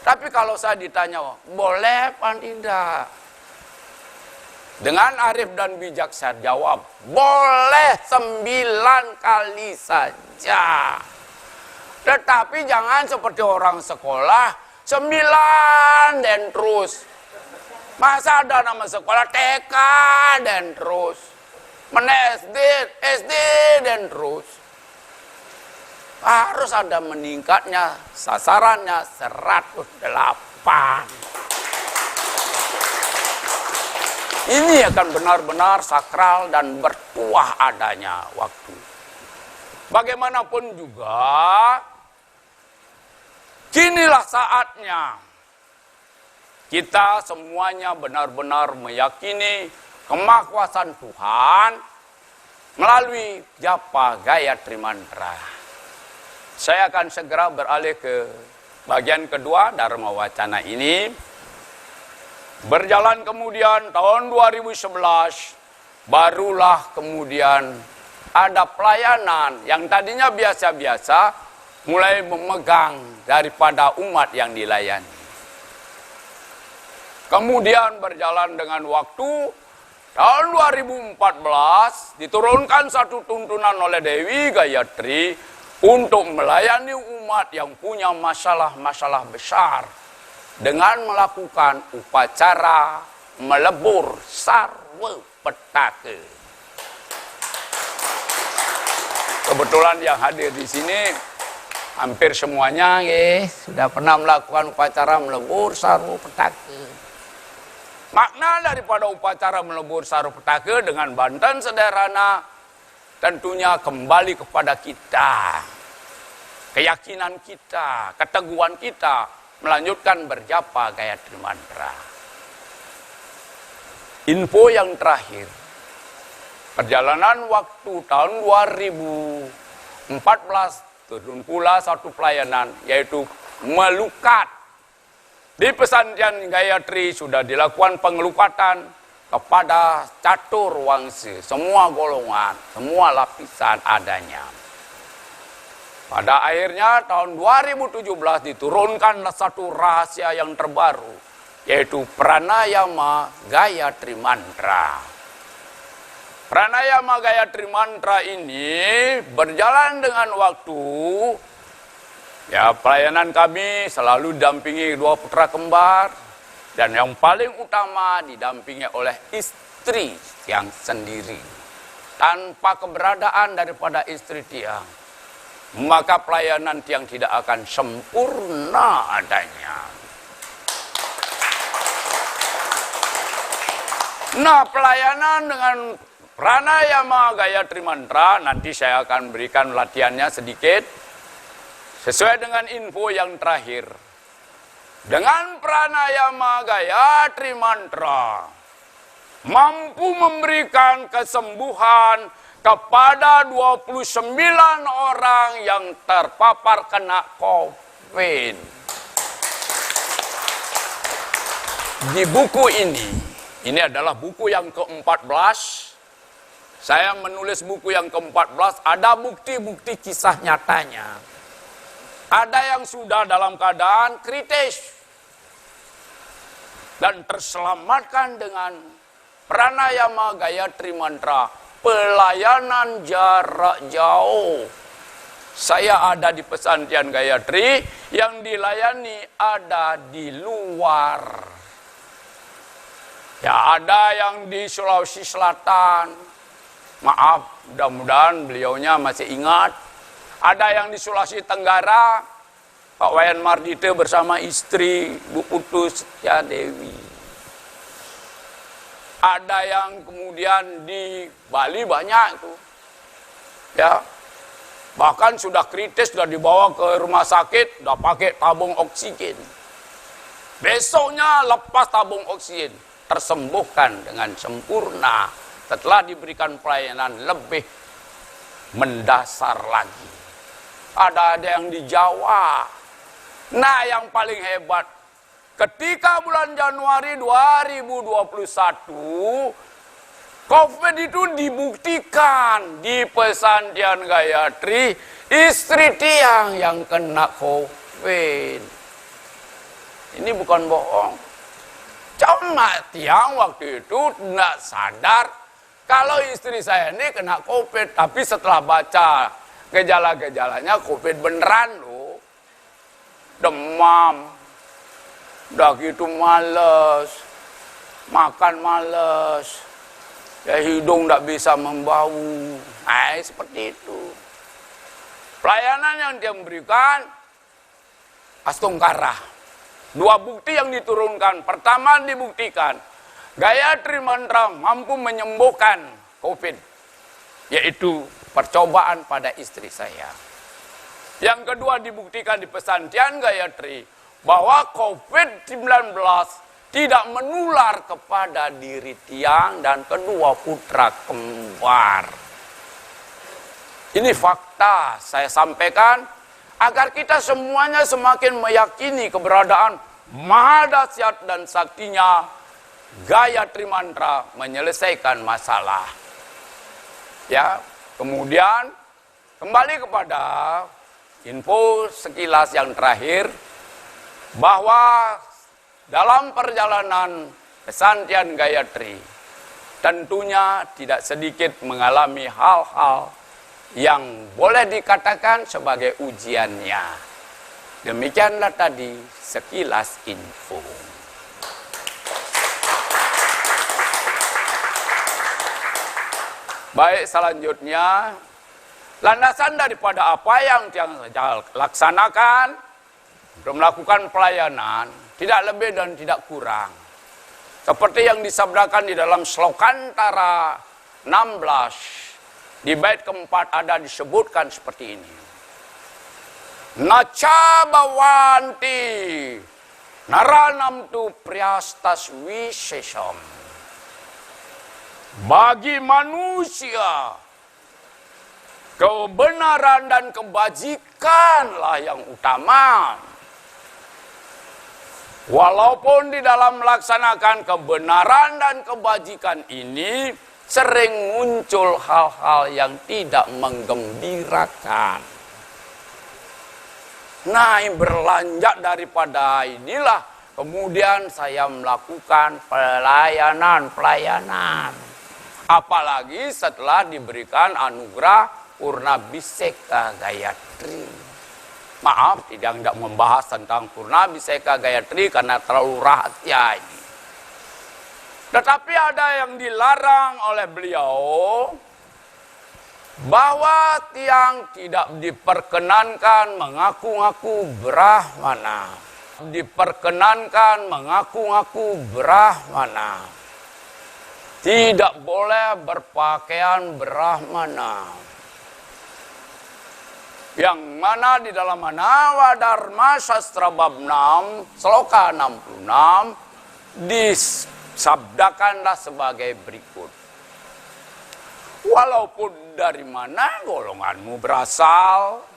Tapi kalau saya ditanya, boleh apa tidak? Dengan arif dan bijak saya jawab, boleh 9 kali saja. Tetapi jangan seperti orang sekolah, 9 dan terus. Masa ada nama sekolah TK dan terus. SD dan terus. Harus ada meningkatnya, sasarannya 108. Ini akan benar-benar sakral dan bertuah adanya waktu. Bagaimanapun juga, kinilah saatnya kita semuanya benar-benar meyakini kemahakuasaan Tuhan melalui japa Gayatri Mantra. Saya akan segera beralih ke bagian kedua Dharma Wacana ini. Berjalan kemudian tahun 2011, barulah kemudian ada pelayanan yang tadinya biasa-biasa, mulai memegang daripada umat yang dilayani. Kemudian berjalan dengan waktu, tahun 2014 diturunkan satu tuntunan oleh Dewi Gayatri untuk melayani umat yang punya masalah-masalah besar. Dengan melakukan upacara melebur sarwa petaka. Kebetulan yang hadir di sini hampir semuanya sudah pernah melakukan upacara melebur saru petaka. Makna daripada upacara melebur saru petaka dengan banten sederhana tentunya kembali kepada kita. Keyakinan kita, keteguhan kita melanjutkan berjapa Gayatri Mantra. Info yang terakhir. Perjalanan waktu tahun 2014 turun pula satu pelayanan, yaitu melukat. Di pesantren Gayatri sudah dilakukan pengelukatan kepada catur wangsa, semua golongan, semua lapisan adanya. Pada akhirnya tahun 2017 diturunkan satu rahasia yang terbaru, yaitu pranayama Gayatri Mantra. Pranayama Gayatri Mantra ini berjalan dengan waktu. Ya, pelayanan kami selalu didampingi dua putra kembar. Dan yang paling utama didampingi oleh istri yang sendiri. Tanpa keberadaan daripada istri tiang, maka pelayanan tiang tidak akan sempurna adanya. Nah, pelayanan dengan pranayama Gayatri Mantra, nanti saya akan berikan latihannya sedikit, sesuai dengan info yang terakhir. Dengan pranayama Gayatri Mantra, mampu memberikan kesembuhan kepada 29 orang yang terpapar kena COVID. Di buku ini adalah buku yang ke-14, saya menulis buku yang ke-14, ada bukti-bukti kisah nyatanya. Ada yang sudah dalam keadaan kritis dan terselamatkan dengan pranayama Gayatri Mantra, pelayanan jarak jauh. Saya ada di pesantren Gayatri, yang dilayani ada di luar. Ya, ada yang di Sulawesi Selatan. Maaf, mudah-mudahan beliaunya masih ingat. Ada yang di Sulawesi Tenggara, Pak Wayan Mardite bersama istri Bu Putu Setia Dewi. Ada yang kemudian di Bali banyak itu. Ya. Bahkan sudah kritis, sudah dibawa ke rumah sakit, sudah pakai tabung oksigen. Besoknya lepas tabung oksigen, tersembuhkan dengan sempurna. Setelah diberikan pelayanan lebih mendasar lagi. Ada yang di Jawa. Nah, yang paling hebat, ketika bulan Januari 2021, COVID itu dibuktikan di pesantren Gayatri, istri tiang yang kena COVID. Ini bukan bohong. Cuma tiang waktu itu tidak sadar kalau istri saya ini kena COVID, tapi setelah baca gejala-gejalanya COVID beneran loh. Demam, udah gitu males, makan males, ya hidung tidak bisa membau. Nah, seperti itu. Pelayanan yang dia berikan astungkara. Dua bukti yang diturunkan. Pertama dibuktikan Gayatri Mantra mampu menyembuhkan COVID, yaitu percobaan pada istri saya. Yang kedua dibuktikan di pesantren Gayatri bahwa COVID-19 tidak menular kepada diri tiang dan kedua putra kembar. Ini fakta saya sampaikan agar kita semuanya semakin meyakini keberadaan maha dahsyat dan saktinya Gayatri Mantra menyelesaikan masalah. Ya, kemudian kembali kepada info sekilas yang terakhir, bahwa dalam perjalanan pesantren Gayatri tentunya tidak sedikit mengalami hal-hal yang boleh dikatakan sebagai ujiannya. Demikianlah tadi sekilas info. Baik, selanjutnya Landasan daripada apa yang saya laksanakan untuk melakukan pelayanan tidak lebih dan tidak kurang. Seperti yang disabdakan di dalam Slokantara 16 di bait keempat ada disebutkan seperti ini. Naca bawanti naranam tu priastas wisesam. Bagi manusia kebenaran dan kebajikanlah yang utama. Walaupun di dalam melaksanakan kebenaran dan kebajikan ini sering muncul hal-hal yang tidak menggembirakan. Nah, berlanjut daripada inilah kemudian saya melakukan pelayanan. Apalagi setelah diberikan anugerah Purnabhiseka Gayatri. Maaf, tidak membahas tentang Purnabhiseka Gayatri karena terlalu rahasia ini. Tetapi ada yang dilarang oleh beliau, bahwa tiang tidak diperkenankan mengaku-ngaku Brahmana. Diperkenankan mengaku-ngaku Brahmana. Tidak boleh berpakaian Brahmana. Yang mana di dalam Manawa Dharma Sastra bab 6, Sloka 66, disabdakanlah sebagai berikut. Walaupun dari mana golonganmu berasal,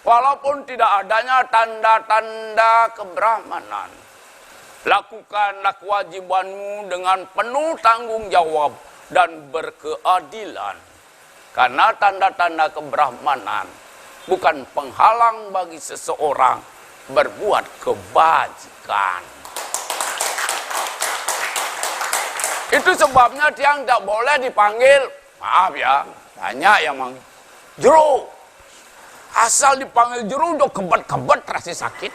walaupun tidak adanya tanda-tanda kebrahmanan, lakukanlah kewajibanmu dengan penuh tanggung jawab dan berkeadilan. Karena tanda-tanda kebrahmanan bukan penghalang bagi seseorang berbuat kebajikan. Itu sebabnya tiang tidak boleh dipanggil, maaf ya, banyak yang manggil Jero. Asal dipanggil Jero udah kebet-kebet rasa sakit.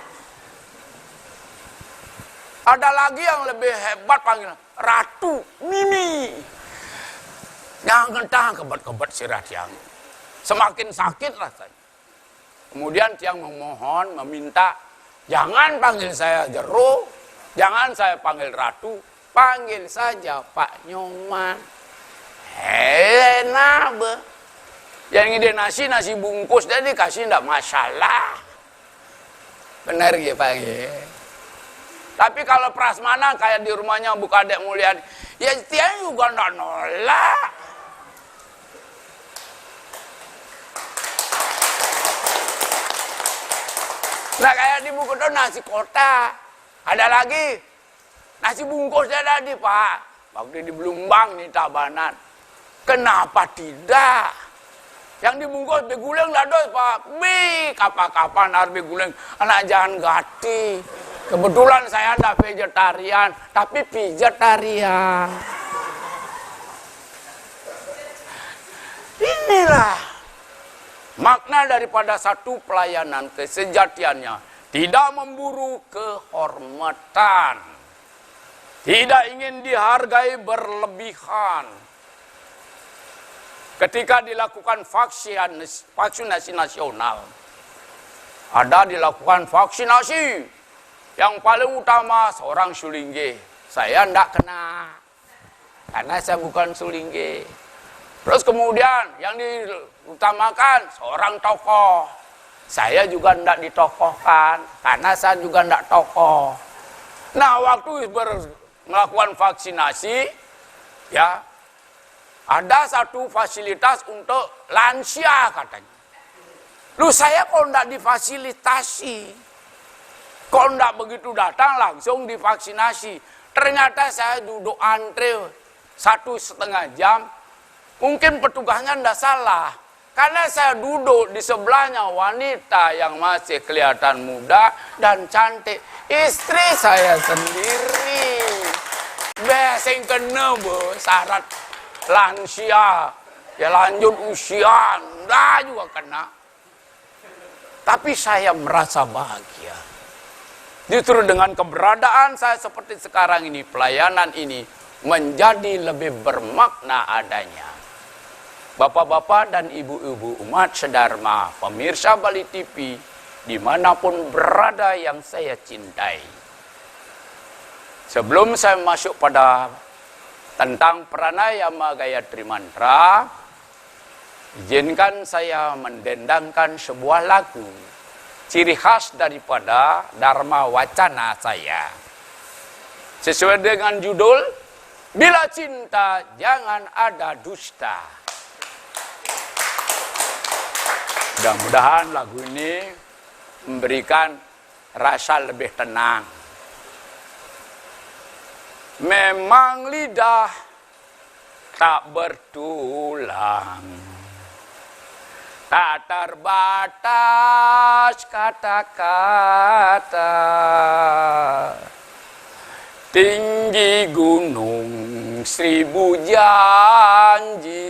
Ada lagi yang lebih hebat panggil Ratu Mimi. Yang ngentah kebet-kebet sirah tiang. Semakin sakit rasanya. Kemudian tiang memohon, meminta, jangan panggil saya Jero, jangan saya panggil Ratu, panggil saja Pak Nyoman. Enak be. Yang ide nasi bungkus jadi kasih ndak masalah. Benar ya Pak ya. Tapi kalau prasmanan kayak di rumahnya buka Dek Mulyadi, ya tiang juga ndak nolak. Nah kayak di buku itu nasi kota. Ada lagi nasi bungkus tadi Pak. Waktu di Belumbang nih Tabanan. Kenapa tidak? Yang dibungkus beguleng lados Pak. Kapan-kapan harus beguleng. Anak jangan gati. Kebetulan saya ada vegetarian. Tapi vegetarian. Inilah makna daripada satu pelayanan kesejatiannya. Tidak memburu kehormatan. Tidak ingin dihargai berlebihan. Ketika dilakukan vaksinasi nasional. Ada dilakukan vaksinasi. Yang paling utama seorang Sulingge. Saya tidak kena. Karena saya bukan Sulingge. Terus kemudian yang diutamakan seorang tokoh. Saya juga tidak ditokohkan karena saya juga tidak tokoh. Nah waktu melakukan vaksinasi, ya ada satu fasilitas untuk lansia katanya. Lu saya kok tidak difasilitasi, kok tidak begitu datang langsung divaksinasi. Ternyata saya duduk antre 1,5 jam. Mungkin petugasnya tidak salah. Karena saya duduk di sebelahnya wanita yang masih kelihatan muda dan cantik. Istri saya sendiri. Beseng kena syarat lansia. Ya lanjut usia. Enggak juga kena. Tapi saya merasa bahagia. Justru dengan keberadaan saya seperti sekarang ini. Pelayanan ini menjadi lebih bermakna adanya. Bapak-bapak dan ibu-ibu umat sedharma, pemirsa Bali TV, dimanapun berada yang saya cintai. Sebelum saya masuk pada tentang pranayama Gayatri Mantra, izinkan saya mendendangkan sebuah lagu, ciri khas daripada Dharma Wacana saya. Sesuai dengan judul, Bila Cinta Jangan Ada Dusta. Mudah-mudahan lagu ini memberikan rasa lebih tenang. Memang lidah tak bertulang, tak terbatas kata-kata, tinggi gunung 1000 janji,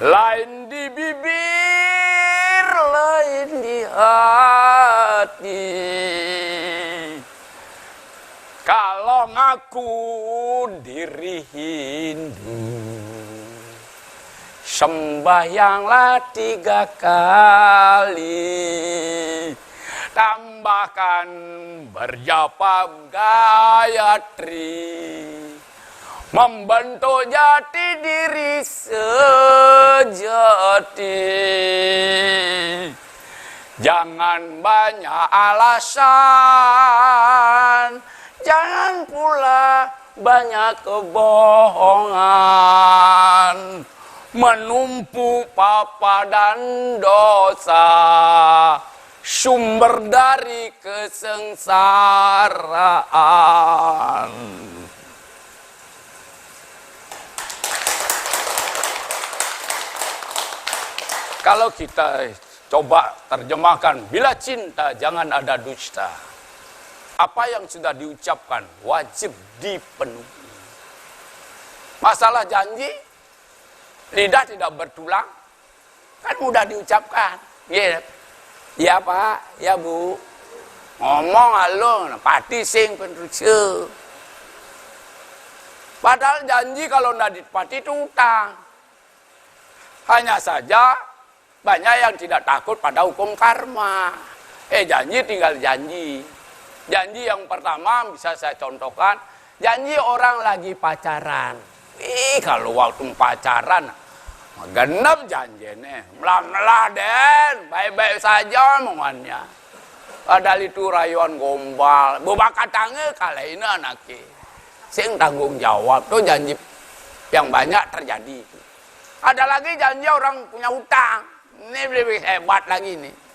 lain di bibir, lain di hati. Kalau ngaku diri Hindu, sembahyanglah 3 kali, tambahkan berjapa Gayatri, membentuk jati diri sejati. Jangan banyak alasan, jangan pula banyak kebohongan, menumpuk papa dan dosa, sumber dari kesengsaraan. Kalau kita coba terjemahkan, bila cinta jangan ada dusta. Apa yang sudah diucapkan wajib dipenuhi. Masalah janji, lidah tidak bertulang, kan mudah diucapkan. Ya Pak, ya Bu, ngomong alung, pati sing penerusnya. Padahal janji kalau tidak dipati itu utang. Hanya saja banyak yang tidak takut pada hukum karma. Janji tinggal janji. Janji yang pertama bisa saya contohkan, janji orang lagi pacaran. Kalau waktu pacaran, genep janjinya, melah-melah den, baik-baik saja omongannya. Padahal itu rayuan gombal, bubaka tangan kala ini anaknya. Sing tanggung jawab, tuh janji yang banyak terjadi. Ada lagi janji orang punya utang. Ini lebih hebat lagi nih.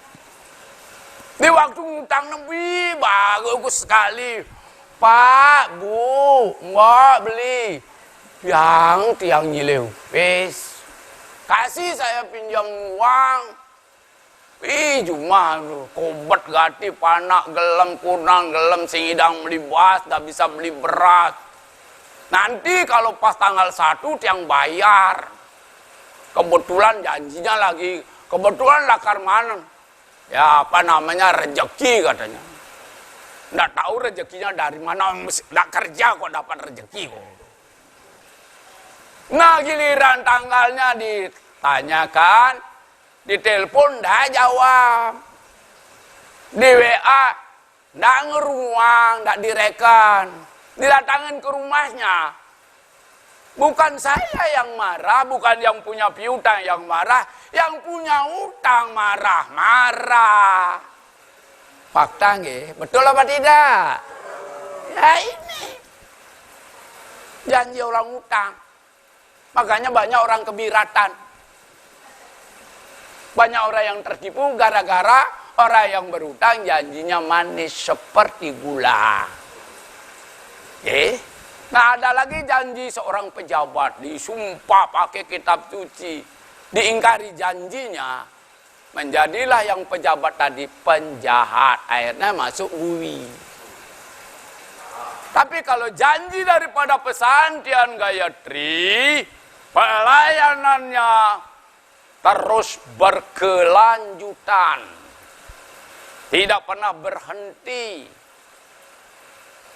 Di waktu ngutang lebih bagus sekali. Pak, Bu, Mbak beli. Yang tiang nyilew. Wes, kasih saya pinjam uang. Cuma kobat gati panak gelem kunang gelem singidang beli bas, dah bisa beli beras. Nanti kalau pas tanggal 1 tiang bayar. Kebetulan janjinya lagi, kebetulan lakar mana? Ya apa namanya, rezeki katanya. Nggak tahu rezekinya dari mana, nggak kerja kok dapat rezeki kok. Nah giliran tanggalnya ditanyakan, ditelepon nggak jawab, di WA nggak ngeruang, nggak direkan, didatangin ke rumahnya. Bukan saya yang marah, bukan yang punya piutang yang marah, yang punya utang marah-marah. Fakta nggih, betul apa tidak? Ya ini janji orang utang. Makanya banyak orang kebiratan. Banyak orang yang tertipu gara-gara orang yang berutang janjinya manis seperti gula. Nah ada lagi janji seorang pejabat disumpah pakai kitab suci, diingkari janjinya, menjadilah yang pejabat tadi penjahat, akhirnya masuk bui. Tapi kalau janji daripada pesantren Gayatri, pelayanannya terus berkelanjutan, tidak pernah berhenti,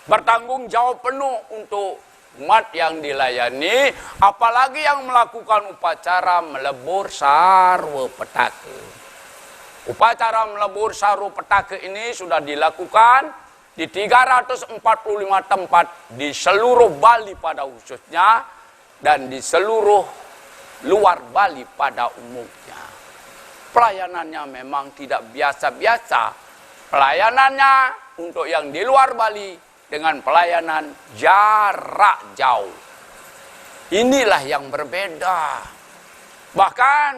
bertanggung jawab penuh untuk umat yang dilayani, apalagi yang melakukan upacara melebur sarwa petaka. Upacara melebur sarwa petaka ini sudah dilakukan di 345 tempat di seluruh Bali pada khususnya dan di seluruh luar Bali pada umumnya. Pelayanannya memang tidak biasa-biasa. Pelayanannya untuk yang di luar Bali dengan pelayanan jarak jauh. Inilah yang berbeda. Bahkan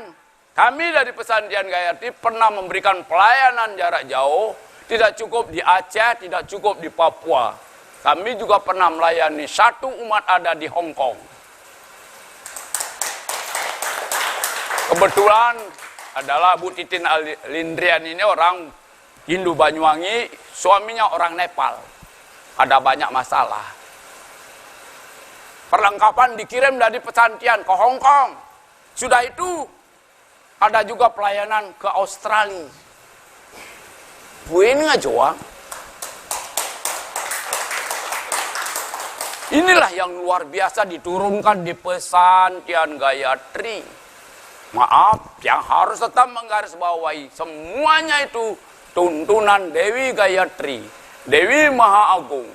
kami dari Pesantren Gayatri pernah memberikan pelayanan jarak jauh, tidak cukup di Aceh, tidak cukup di Papua. Kami juga pernah melayani satu umat ada di Hong Kong. Kebetulan adalah Bu Titin Lindrian ini orang Hindu Banyuwangi, suaminya orang Nepal. Ada banyak masalah. Perlengkapan dikirim dari pesantren ke Hong Kong. Sudah itu, ada juga pelayanan ke Australia. Buin ngajuang. Inilah yang luar biasa diturunkan di Pesantren Gayatri. Maaf, yang harus tetap menggarisbawahi semuanya itu tuntunan Dewi Gayatri, Dewi Maha Agung,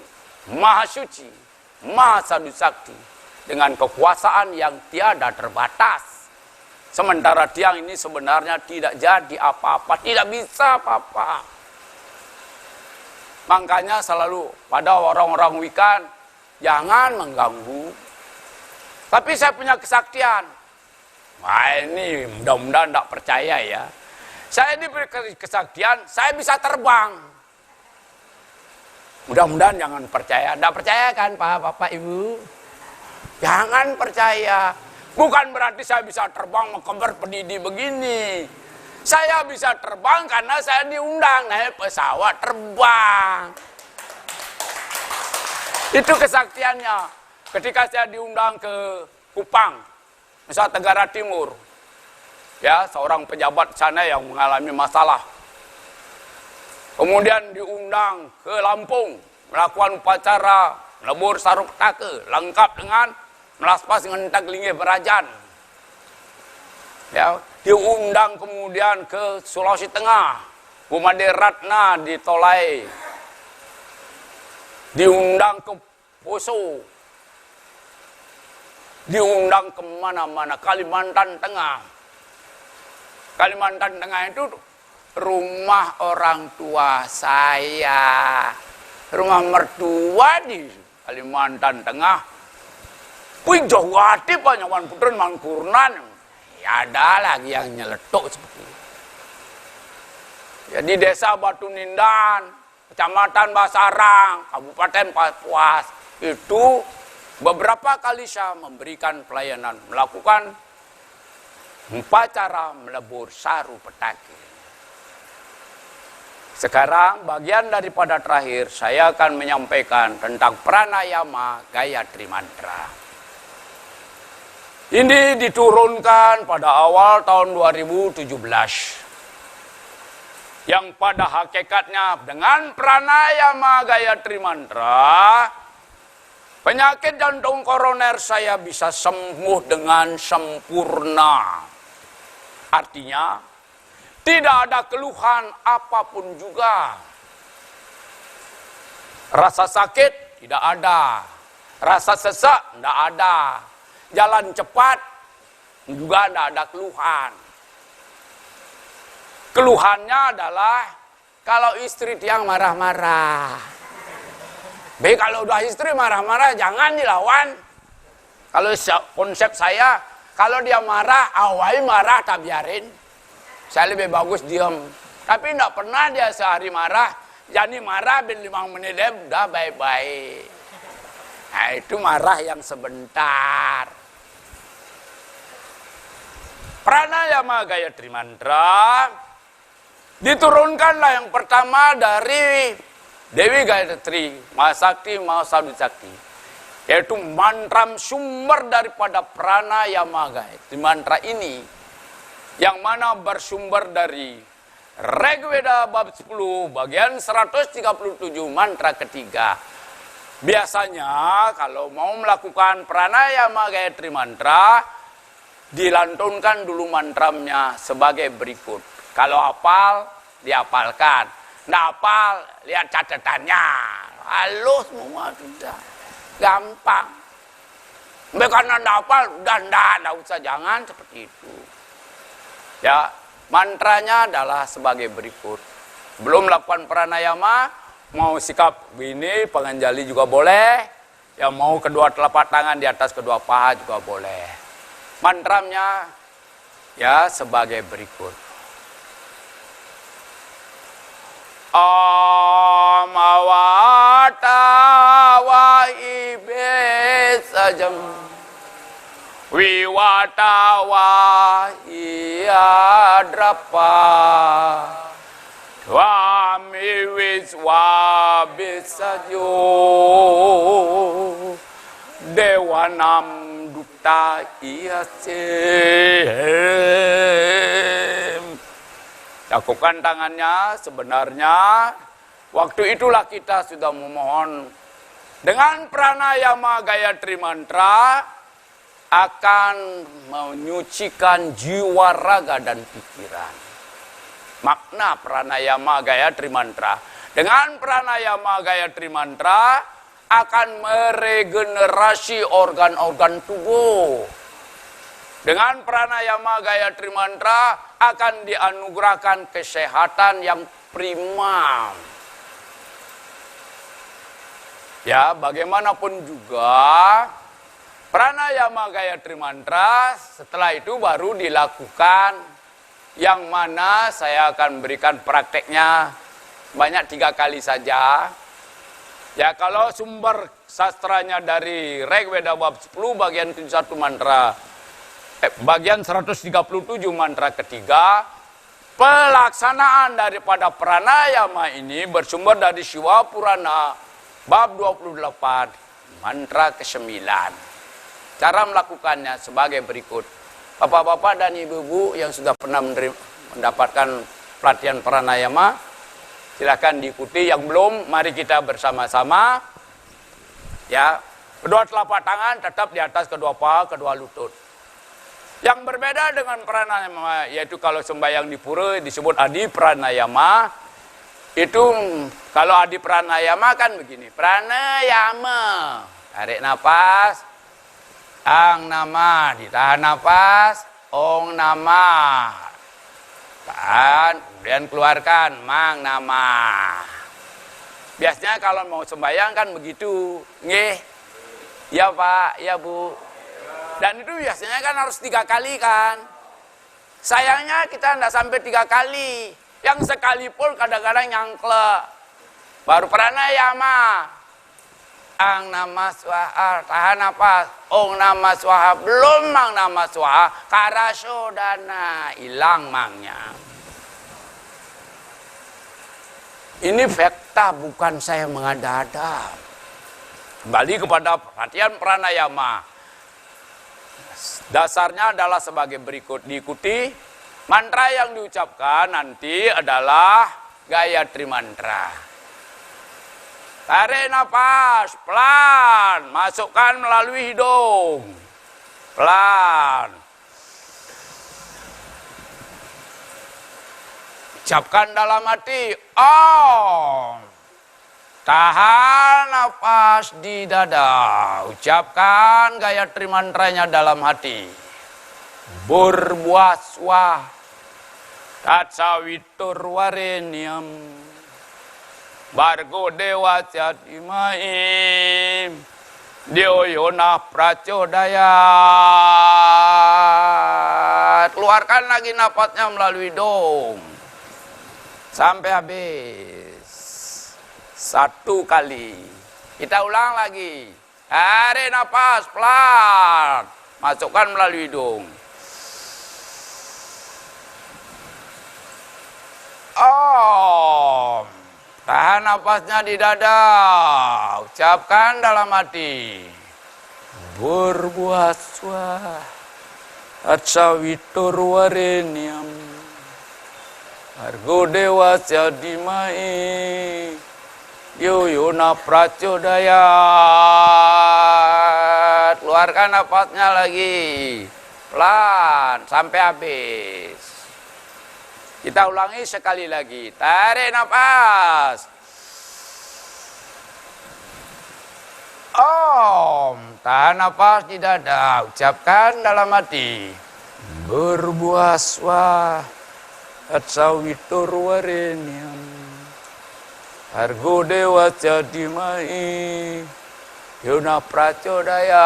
Maha Suci, Maha Sadu Sakti, dengan kekuasaan yang tiada terbatas. Sementara tiang ini sebenarnya tidak jadi apa-apa, tidak bisa apa-apa. Makanya selalu pada orang-orang Wikan, jangan mengganggu. Tapi saya punya kesaktian. Wah, ini mudah-mudahan tidak percaya ya. Saya diberi kesaktian, saya bisa terbang. Mudah-mudahan jangan percaya. Tidak percaya kan Pak, Bapak, Ibu? Jangan percaya. Bukan berarti saya bisa terbang mengkembar pendidi begini. Saya bisa terbang karena saya diundang naik pesawat terbang. Itu kesaktiannya. Ketika saya diundang ke Kupang, Nusa Tenggara Timur, ya, seorang pejabat sana yang mengalami masalah. Kemudian diundang ke Lampung, melakukan upacara melebur sarwa petaka, lengkap dengan melaspas dengan taglingih berajan. Ya, diundang kemudian ke Sulawesi Tengah, Bumade Ratna di Tolai. Diundang ke Poso. Diundang kemana-mana, Kalimantan Tengah. Kalimantan Tengah itu rumah orang tua saya. Rumah mertua di Kalimantan Tengah. Wih, jauh hati banyak wan putren mangkurnan. Ya ada lagi yang nyeletuk seperti itu. Ya, di desa Batu Nindan, Kecamatan Basarang, Kabupaten Kapuas, itu beberapa kali saya memberikan pelayanan, melakukan upacara melebur sarwa petaka. Sekarang bagian daripada terakhir saya akan menyampaikan tentang pranayama Gayatri Mantra. Ini diturunkan pada awal tahun 2017. Yang pada hakikatnya dengan pranayama Gayatri Mantra, penyakit jantung koroner saya bisa sembuh dengan sempurna. Artinya, tidak ada keluhan apapun juga. Rasa sakit tidak ada. Rasa sesak tidak ada. Jalan cepat juga tidak ada keluhan. Keluhannya adalah kalau istri tiang marah-marah. Baik, kalau udah istri marah-marah jangan dilawan. Kalau konsep saya, kalau dia marah, awai marah tak biarin. Saya lebih bagus diam. Tapi tidak pernah dia sehari marah. Jadi marah bin 5 menit dia udah baik-baik. Nah, itu marah yang sebentar. Pranayama Gayatri Mantra diturunkanlah yang pertama dari Dewi Gayatri, Maha Sakti, Maha Sadu Sakti, yaitu mantra sumber daripada pranayama Gayatri Mantra ini, yang mana bersumber dari Rigveda bab 10 bagian 137 mantra ketiga. Biasanya kalau mau melakukan pranayama Gayatri Mantra, dilantunkan dulu mantranya sebagai berikut. Kalau hafal, dihafalkan. Nggak hafal, lihat catatannya. Halus semua sudah. Gampang. Bukan nggak hafal, udah nggak usah, jangan seperti itu. Ya, mantranya adalah sebagai berikut. Belum melakukan pranayama, mau sikap begini, penganjali juga boleh. Ya mau kedua telapak tangan di atas kedua paha juga boleh. Mantranya ya sebagai berikut. Om awata wa ibesajam wiwata wa iadrapa Swami Wiswa Bisayo Dewanam Duta Iyasim. Lakukan tangannya. Sebenarnya waktu itulah kita sudah memohon dengan pranayama Gayatri Mantra akan menyucikan jiwa, raga, dan pikiran. Makna pranayama Gayatri Mantra. Dengan pranayama Gayatri Mantra akan meregenerasi organ-organ tubuh. Dengan pranayama Gayatri Mantra akan dianugerahkan kesehatan yang prima. Ya, bagaimanapun juga pranayama Gayatri Mantra setelah itu baru dilakukan, yang mana saya akan berikan prakteknya banyak 3 kali saja. Ya, kalau sumber sastranya dari Rig Veda bab 10 bagian 71 mantra, bagian 137 mantra ketiga, pelaksanaan daripada pranayama ini bersumber dari Shiva Purana bab 28 mantra ke-9. Cara melakukannya sebagai berikut. Bapak-bapak dan ibu-ibu yang sudah pernah mendapatkan pelatihan pranayama, silakan diikuti. Yang belum, mari kita bersama-sama. Ya, kedua telapak tangan tetap di atas kedua paha, kedua lutut. Yang berbeda dengan pranayama, yaitu kalau sembahyang di pura disebut adi pranayama. Itu kalau adi pranayama kan begini. Pranayama, tarik nafas. Ang nama, ditahan nafas. Ong nama, tahan, kemudian keluarkan. Mang nama. Biasanya kalau mau sembahyang kan begitu. Nggih, ya Pak, ya Bu. Dan itu biasanya kan harus 3 kali kan. Sayangnya kita tidak sampai 3 kali. Yang sekali pun kadang-kadang nyangklek. Baru pranayama. Ang nama swaha, tahan nafas. Ong nama swaha, belum mang nama swaha. Karasodana, hilang mangnya. Ini fakta, bukan saya mengada-ada. Kembali kepada perhatian pranayama. Dasarnya adalah sebagai berikut. Diikuti, mantra yang diucapkan nanti adalah Gayatri Mantra. Tarik nafas, pelan, masukkan melalui hidung, pelan. Ucapkan dalam hati, Om. Tahan nafas di dada, ucapkan Gayatri Mantranya dalam hati. Burbuaswa, tatsawitur warenyam. Bargo dewa jadimaim Dioyona pracodaya. Keluarkan lagi napasnya melalui hidung sampai habis 1 kali. Kita ulang lagi. Tarik napas pelan, masukkan melalui hidung. Om. Tahan napasnya di dada, ucapkan dalam hati. Burbuaswa, atsawitur warenyam, argo dewa jadimai, Yuyuna Pracodayat. Keluarkan napasnya lagi. Pelan sampai habis. Kita ulangi sekali lagi. Tarik napas. Om. Tahan napas di dada. Ucapkan dalam hati. Berbuaswa. Atsawitur warenyam. Argo dewa jadimai. Yuna Pracodayat.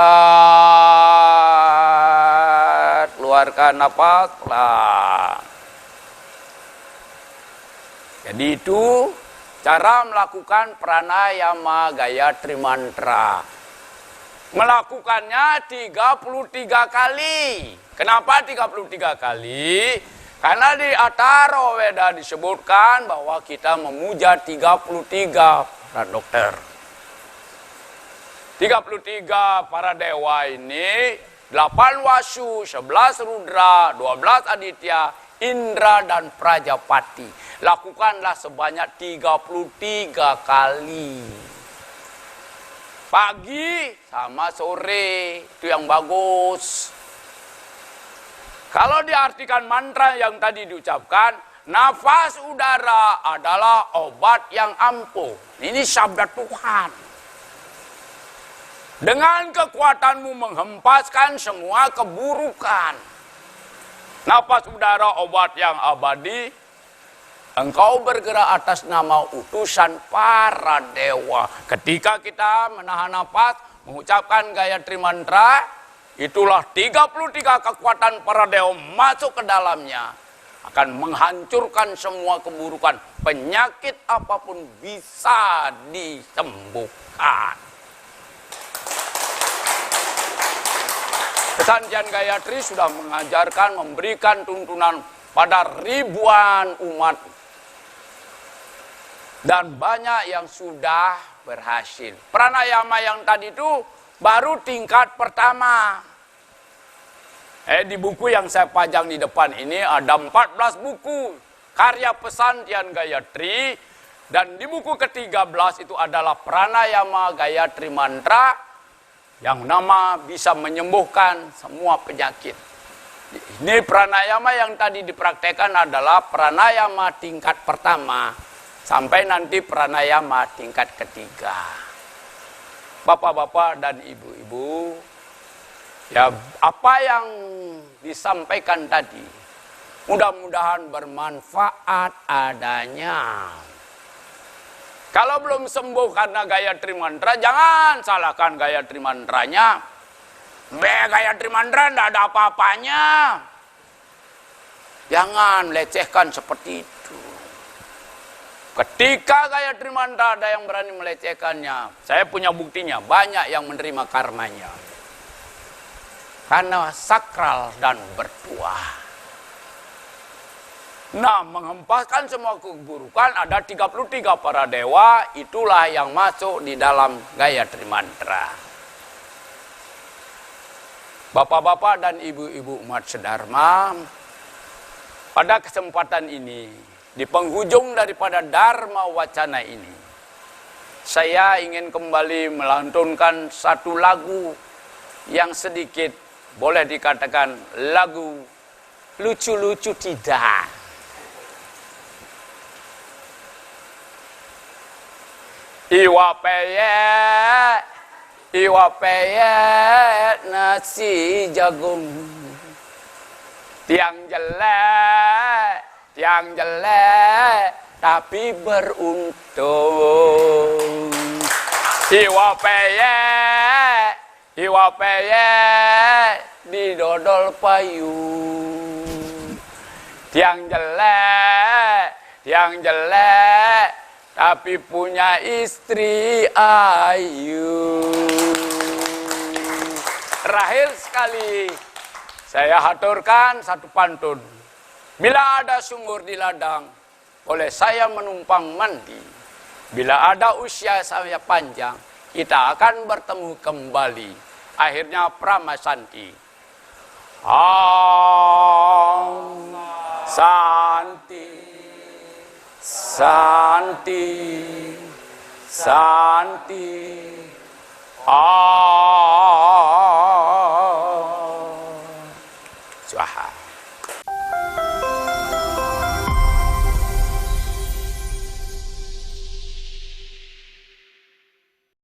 Keluarkan napas pelan. Jadi itu cara melakukan pranayama Gayatri Mantra. Melakukannya 33 kali. Kenapa 33 kali? Karena di Atharva Veda disebutkan bahwa kita memuja 33 para dokter. 33 para dewa ini, 8 Wasu, 11 Rudra, 12 Aditya, Indra dan Prajapati. Lakukanlah sebanyak 33 kali. Pagi sama sore, itu yang bagus. Kalau diartikan mantra yang tadi diucapkan, nafas udara adalah obat yang ampuh. Ini sabda Tuhan. Dengan kekuatanmu menghempaskan semua keburukan. Nafas udara obat yang abadi. Engkau bergerak atas nama utusan para dewa. Ketika kita menahan nafas, mengucapkan Gayatri Mantra, itulah 33 kekuatan para dewa masuk ke dalamnya. Akan menghancurkan semua keburukan. Penyakit apapun bisa disembuhkan. Pesantren Gayatri sudah mengajarkan, memberikan tuntunan pada ribuan umat. Dan banyak yang sudah berhasil. Pranayama yang tadi itu baru tingkat pertama. Di buku yang saya pajang di depan ini ada 14 buku karya Pesantren Gayatri. Dan di buku ke-13 itu adalah Pranayama Gayatri Mantra. Yang nama bisa menyembuhkan semua penyakit. Ini pranayama yang tadi dipraktekkan adalah pranayama tingkat pertama. Sampai nanti pranayama tingkat ketiga. Bapak-bapak dan ibu-ibu, ya apa yang disampaikan tadi, mudah-mudahan bermanfaat adanya. Kalau belum sembuh karena Gayatri Mantra, jangan salahkan Gayatri Mantranya. Gayatri Mantra tidak ada apa-apanya. Jangan lecehkan seperti itu. Ketika Gayatri Mantra ada yang berani melecehkannya, saya punya buktinya, banyak yang menerima karmanya. Karena sakral dan bertuah. Nah, menghempaskan semua keburukan ada 33 para dewa, itulah yang masuk di dalam Gayatri Mantra. Bapak-bapak dan ibu-ibu umat sedharma, pada kesempatan ini, di penghujung daripada Dharma Wacana ini, saya ingin kembali melantunkan satu lagu yang sedikit boleh dikatakan lagu lucu-lucu tidak. Iwa peye nasi jagung, tiang jelek tapi beruntung. Iwa peye didodol payung, tiang jelek tapi punya istri ayu. Terakhir sekali, saya haturkan satu pantun. Bila ada sumur di ladang, boleh saya menumpang mandi. Bila ada usia saya panjang, kita akan bertemu kembali. Akhirnya Pramasanti. Santi. Santi, Santi.